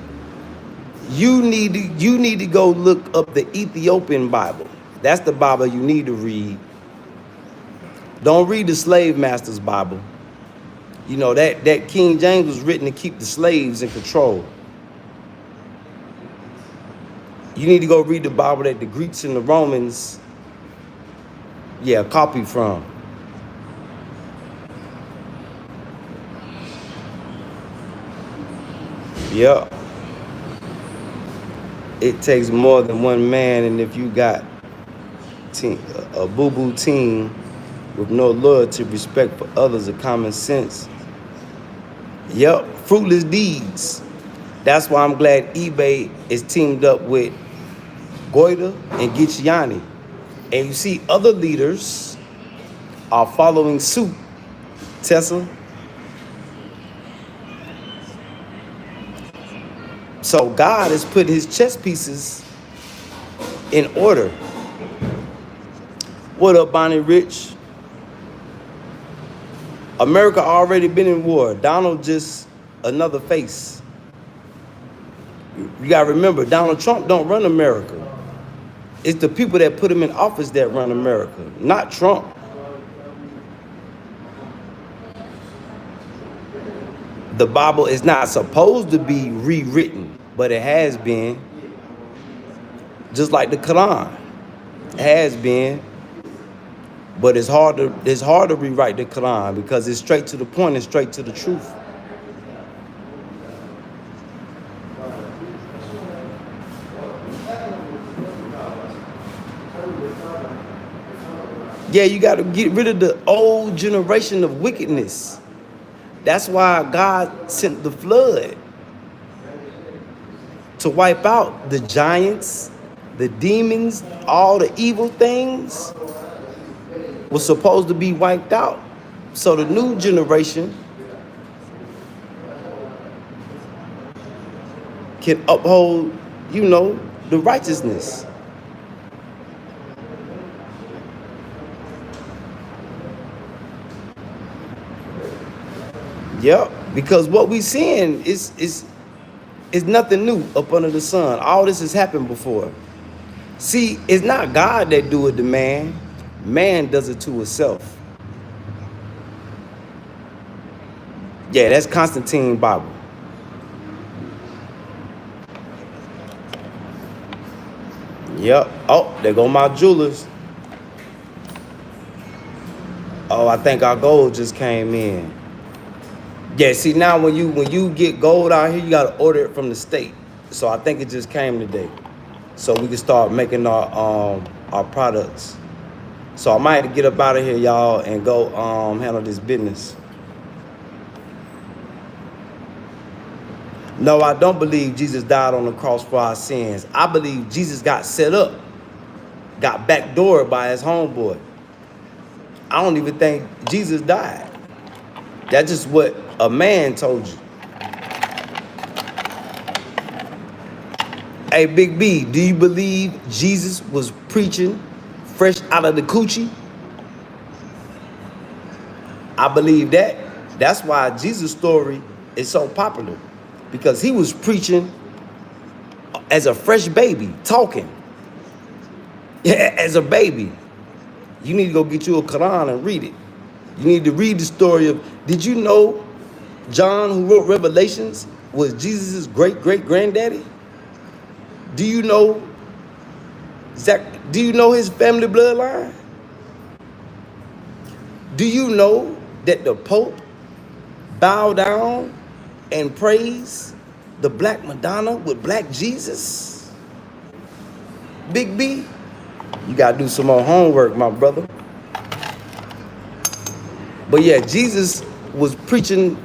you need to go look up the Ethiopian Bible. That's the Bible you need to read. Don't read the slave master's Bible. You know that King James was written to keep the slaves in control. You need to go read the Bible that the Greeks and the Romans, copied from. Yeah. It takes more than one man, and if you got a boo-boo team with no loyalty, respect for others, or common sense. Yep, fruitless deeds. That's why I'm glad eBay is teamed up with Goita and Gicciani. And you see other leaders are following suit. Tesla. So God has put his chess pieces in order. What up, Bonnie Rich? America already been in war. Donald just another face. You gotta remember, Donald Trump don't run America. It's the people that put him in office that run America, not Trump. The Bible is not supposed to be rewritten, but it has been. Just like the Quran, it has been. But it's hard to rewrite the Quran because it's straight to the point and straight to the truth. Yeah, you got to get rid of the old generation of wickedness. That's why God sent the flood to wipe out the giants, the demons, all the evil things was supposed to be wiped out. So the new generation can uphold, the righteousness. Yep, because what we seeing is nothing new up under the sun. All this has happened before. See, it's not God that do it to man. Man does it to itself. Yeah, that's Constantine Bible. Yep. Oh, there go my jewelers. Oh, I think our gold just came in. Yeah, see now when you get gold out here, you gotta order it from the state. So I think it just came today. So we can start making our products. So I might have to get up out of here, y'all, and go handle this business. No, I don't believe Jesus died on the cross for our sins. I believe Jesus got set up, got backdoored by his homeboy. I don't even think Jesus died. That's just what a man told you. Hey, Big B, do you believe Jesus was preaching fresh out of the coochie? I believe that. That's why Jesus' story is so popular. Because he was preaching as a fresh baby, talking. Yeah, as a baby. You need to go get you a Quran and read it. You need to read the story of, did you know John, who wrote Revelations, was Jesus' great-great-granddaddy? Do you know his family bloodline? Do you know that the Pope bowed down and praise the Black Madonna with Black Jesus? Big B, you gotta do some more homework, my brother. But yeah, Jesus was preaching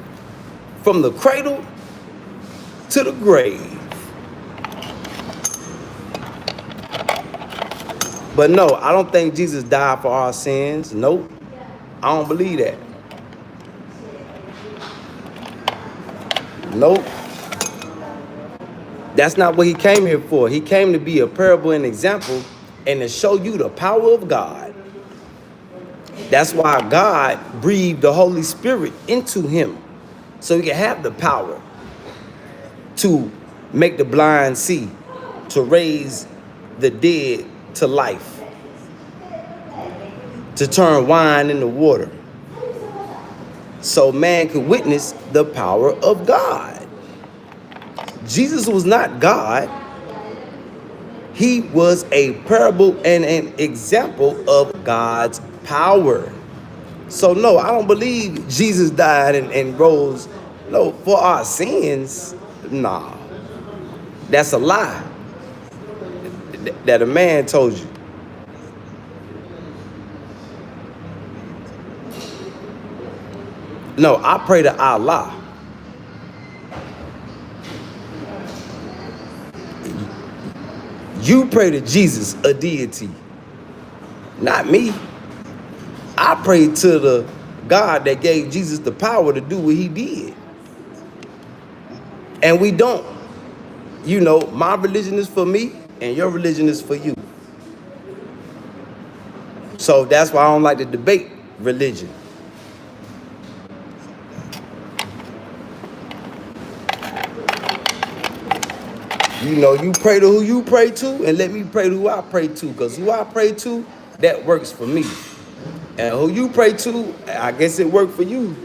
from the cradle to the grave. But no, I don't think Jesus died for our sins. Nope, I don't believe that. Nope. That's not what he came here for. He came to be a parable and example and to show you the power of God. That's why God breathed the Holy Spirit into him, so he can have the power to make the blind see, to raise the dead to life, to turn wine into water, so man could witness the power of God. Jesus was not God. He was a parable and an example of God's power. So no, I don't believe Jesus died and rose, no, for our sins. Nah, that's a lie that a man told you. No, I pray to Allah. You pray to Jesus, a deity, not me. I pray to the God that gave Jesus the power to do what he did. And we don't. You know, my religion is for me and your religion is for you. So that's why I don't like to debate religion. You know, you pray to who you pray to and let me pray to who I pray to. Because who I pray to, that works for me. And who you pray to, I guess it worked for you.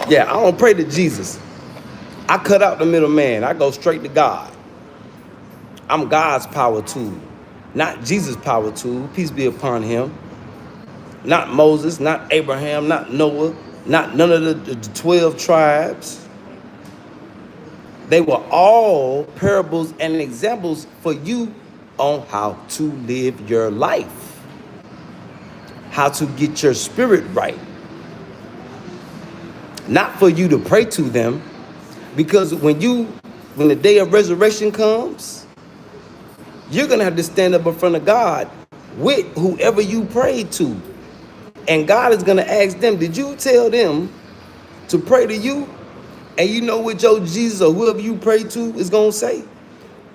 Yeah, I don't pray to Jesus. I cut out the middleman. I go straight to God. I'm God's power tool, not Jesus' power tool. Peace be upon him. Not Moses, not Abraham, not Noah, Not none of the 12 tribes. They were all parables and examples for you on how to live your life, how to get your spirit right. Not for you to pray to them, because when the day of resurrection comes, you're gonna have to stand up in front of God with whoever you prayed to. And God is gonna ask them, did you tell them to pray to you? And you know what your Jesus or whoever you pray to is gonna say?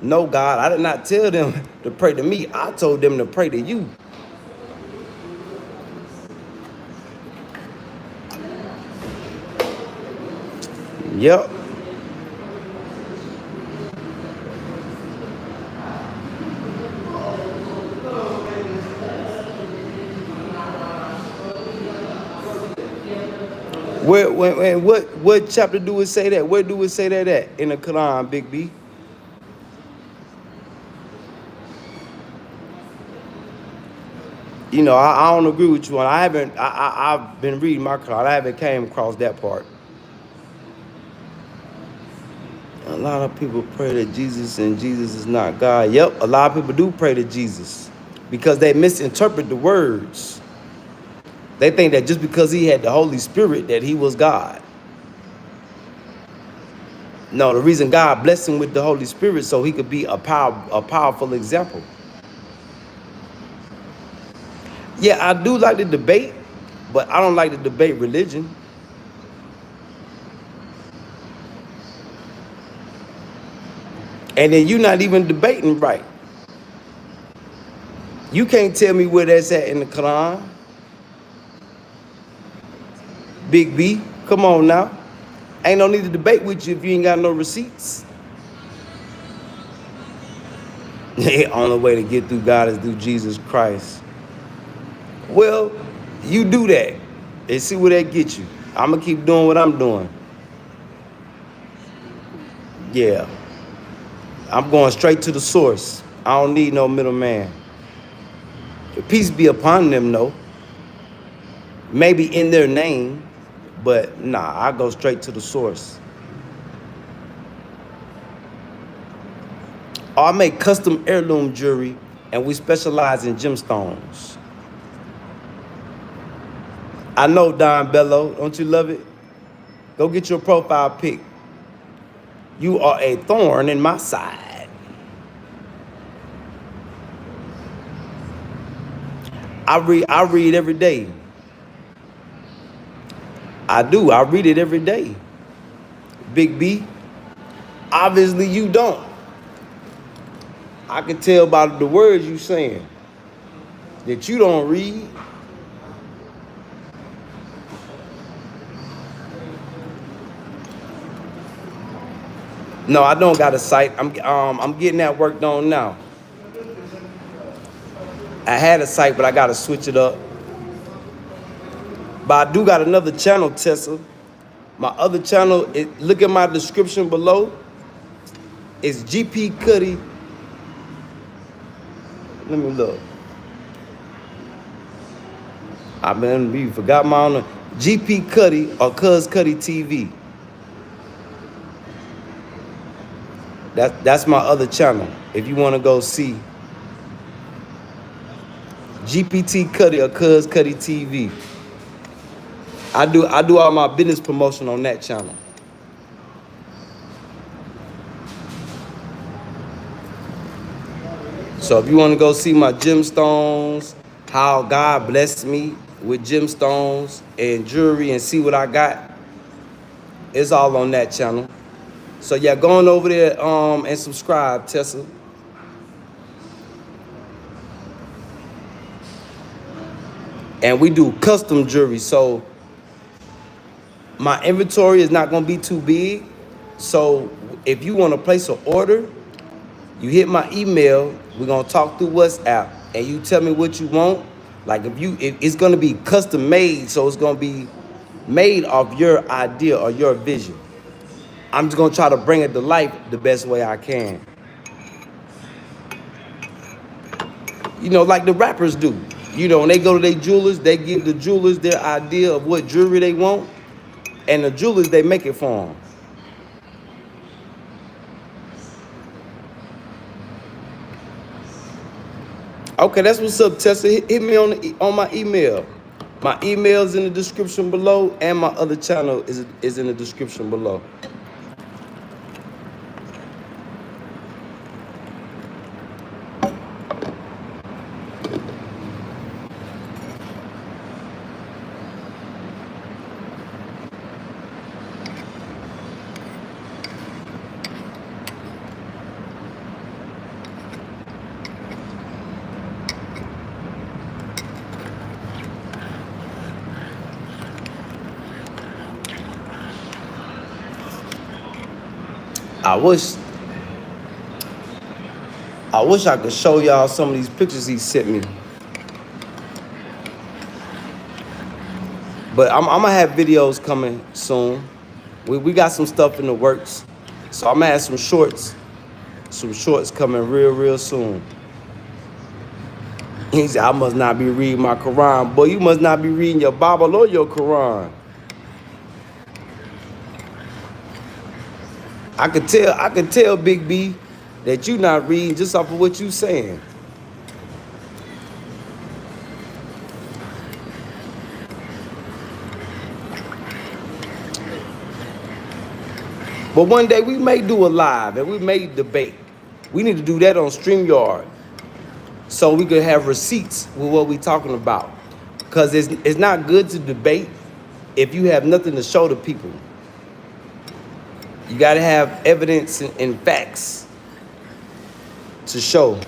No, God, I did not tell them to pray to me. I told them to pray to you. Yep. What chapter do it say that? Where do it say that at in the Quran, Big B? You know, I don't agree with you on. I've been reading my Quran. I haven't came across that part. A lot of people pray to Jesus and Jesus is not God. Yep, a lot of people do pray to Jesus because they misinterpret the words. They think that just because he had the Holy Spirit that he was God. No, the reason God blessed him with the Holy Spirit so he could be a powerful example. Yeah, I do like the debate, but I don't like to debate religion. And then you're not even debating right. You can't tell me where that's at in the Quran. Big B, come on now. Ain't no need to debate with you if you ain't got no receipts. The only way to get through God is through Jesus Christ. Well, you do that and see where that gets you. I'm going to keep doing what I'm doing. Yeah. I'm going straight to the source. I don't need no middleman. Peace be upon them, though. Maybe in their name, but nah, I go straight to the source. I make custom heirloom jewelry, and we specialize in gemstones. I know, Don Bello. Don't you love it? Go get your profile pic. You are a thorn in my side. I read every day. I do. I read it every day. Big B. Obviously you don't. I can tell by the words you saying that you don't read. No, I don't got a site. I'm getting that worked on now. I had a site, but I gotta switch it up. But I do got another channel, Tessa. My other channel, look at my description below. It's G.P.TKutty. Let me look. We forgot my own. G.P.TKutty or KuzKuttyTv. That's my other channel. If you want to go see G.P.TKutty or KuzKuttyTV. I do all my business promotion on that channel. So if you want to go see my gemstones, how God blessed me with gemstones and jewelry and see what I got, it's all on that channel. So yeah, go on over there and subscribe, Tessa. And we do custom jewelry. So my inventory is not going to be too big. So if you want to place an order, you hit my email. We're going to talk through WhatsApp and you tell me what you want. Like if it's going to be custom made. So it's going to be made off your idea or your vision. I'm just going to try to bring it to life the best way I can. You know, like the rappers do. You know, when they go to their jewelers, they give the jewelers their idea of what jewelry they want. And the jewelers, they make it for them. Okay, that's what's up, Tessa. Hit me on my email. My email's in the description below, and my other channel is in the description below. I wish I could show y'all some of these pictures he sent me. But I'm gonna have videos coming soon. We got some stuff in the works. So I'm gonna have some shorts coming real soon. He said, I must not be reading my Quran. Boy, you must not be reading your Bible or your Quran. I could tell, Big B, that you not reading just off of what you saying. But one day we may do a live and we may debate. We need to do that on StreamYard so we could have receipts with what we talking about. Because it's not good to debate if you have nothing to show to people. You got to have evidence and facts to show.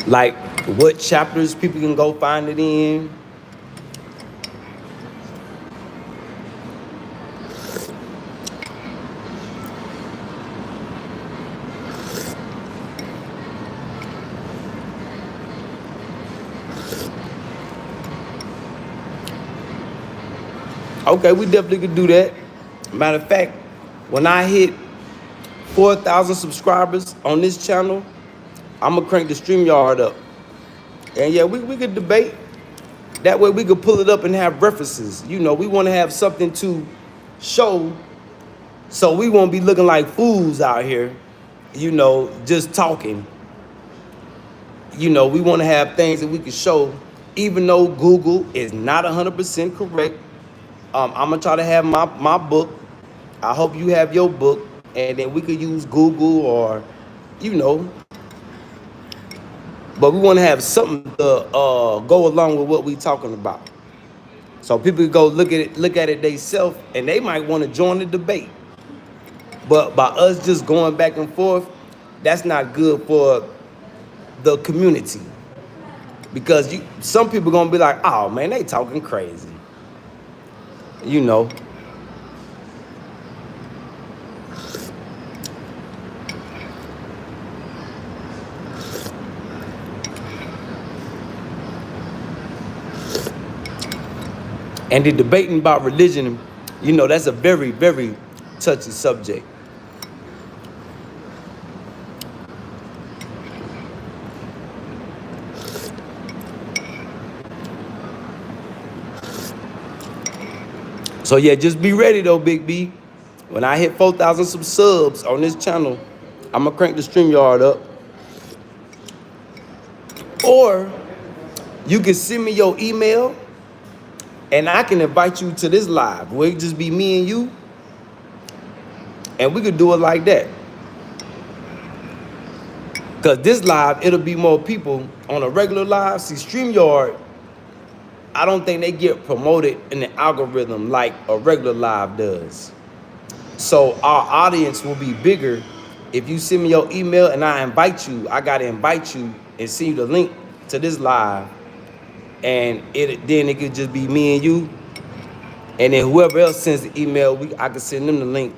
Like what chapters people can go find it in. Okay, we definitely could do that. Matter of fact, when I hit 4,000 subscribers on this channel, I'm gonna crank the StreamYard up. And yeah, we could debate. That way we could pull it up and have references. You know, we want to have something to show so we won't be looking like fools out here, you know, just talking. You know, we want to have things that we can show, even though Google is not 100% correct. I'm gonna try to have my book. I hope you have your book, and then we could use Google or, you know. But we want to have something to go along with what we talking about, so people go look at it themselves, and they might want to join the debate. But by us just going back and forth, that's not good for the community, because some people gonna be like, oh man, they talking crazy. You know. And the debating about religion, you know, that's a very touchy subject. So yeah, just be ready though, Big B. When I hit 4,000 subs on this channel, I'm gonna crank the StreamYard up. Or you can send me your email and I can invite you to this live where it just be me and you. And we could do it like that. Because this live, it'll be more people on a regular live. See, StreamYard, I don't think they get promoted in the algorithm like a regular live does. So our audience will be bigger if you send me your email and I invite you. I gotta invite you and send you the link to this live, and then it could just be me and you, and then whoever else sends the email, I can send them the link,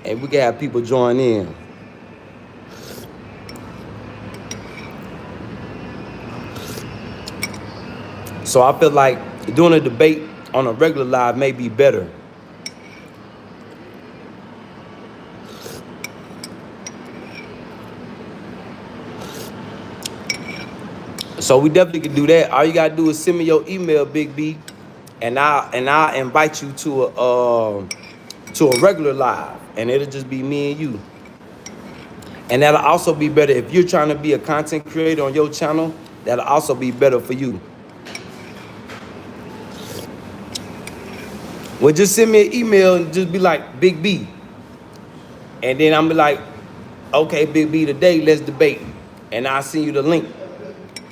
and we can have people join in. So I feel like doing a debate on a regular live may be better. So we definitely can do that. All you gotta do is send me your email, Big B, and I'll invite you to a regular live, and it'll just be me and you. And that'll also be better if you're trying to be a content creator on your channel. That'll also be better for you. Well, just send me an email and just be like, Big B. And then I'm be like, okay, Big B, today let's debate. And I'll send you the link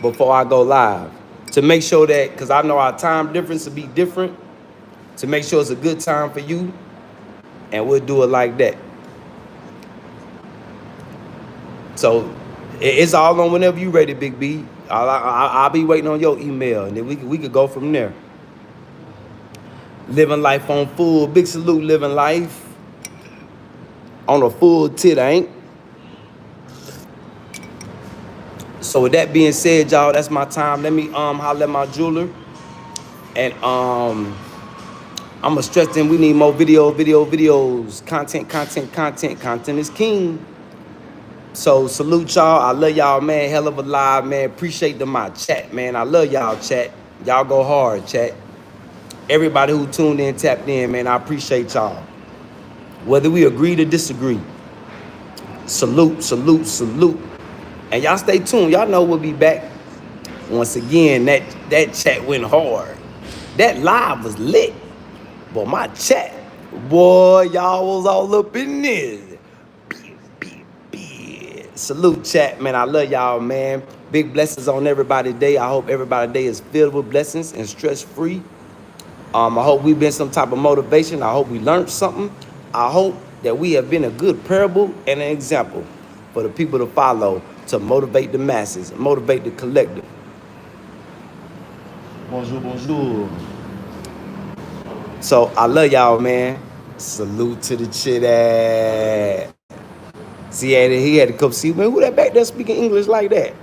before I go live. To make sure that, because I know our time difference will be different, to make sure it's a good time for you. And we'll do it like that. So it's all on whenever you ready, Big B. I'll be waiting on your email, and then we could go from there. Living life on full. Big salute, living life on a full tit, ain't. So with that being said, y'all, that's my time. Let me holler at my jeweler, and I'm gonna stress them. We need more videos. Content is king. So salute y'all. I love y'all, man. Hell of a live, man. Appreciate my chat, man. I love y'all, chat. Y'all go hard, chat. Everybody who tuned in, tapped in, man, I appreciate y'all. Whether we agree to disagree. Salute. And y'all stay tuned. Y'all know we'll be back. Once again, that chat went hard. That live was lit. But my chat, boy, y'all was all up in this. Salute, chat, man. I love y'all, man. Big blessings on everybody's day. I hope everybody's day is filled with blessings and stress-free. I hope we've been some type of motivation. I hope we learned something. I hope that we have been a good parable and an example for the people to follow, to motivate the masses, motivate the collective. Bonjour. So I love y'all, man. Salute to the chit. See, he had to come see, man, who that back there speaking English like that?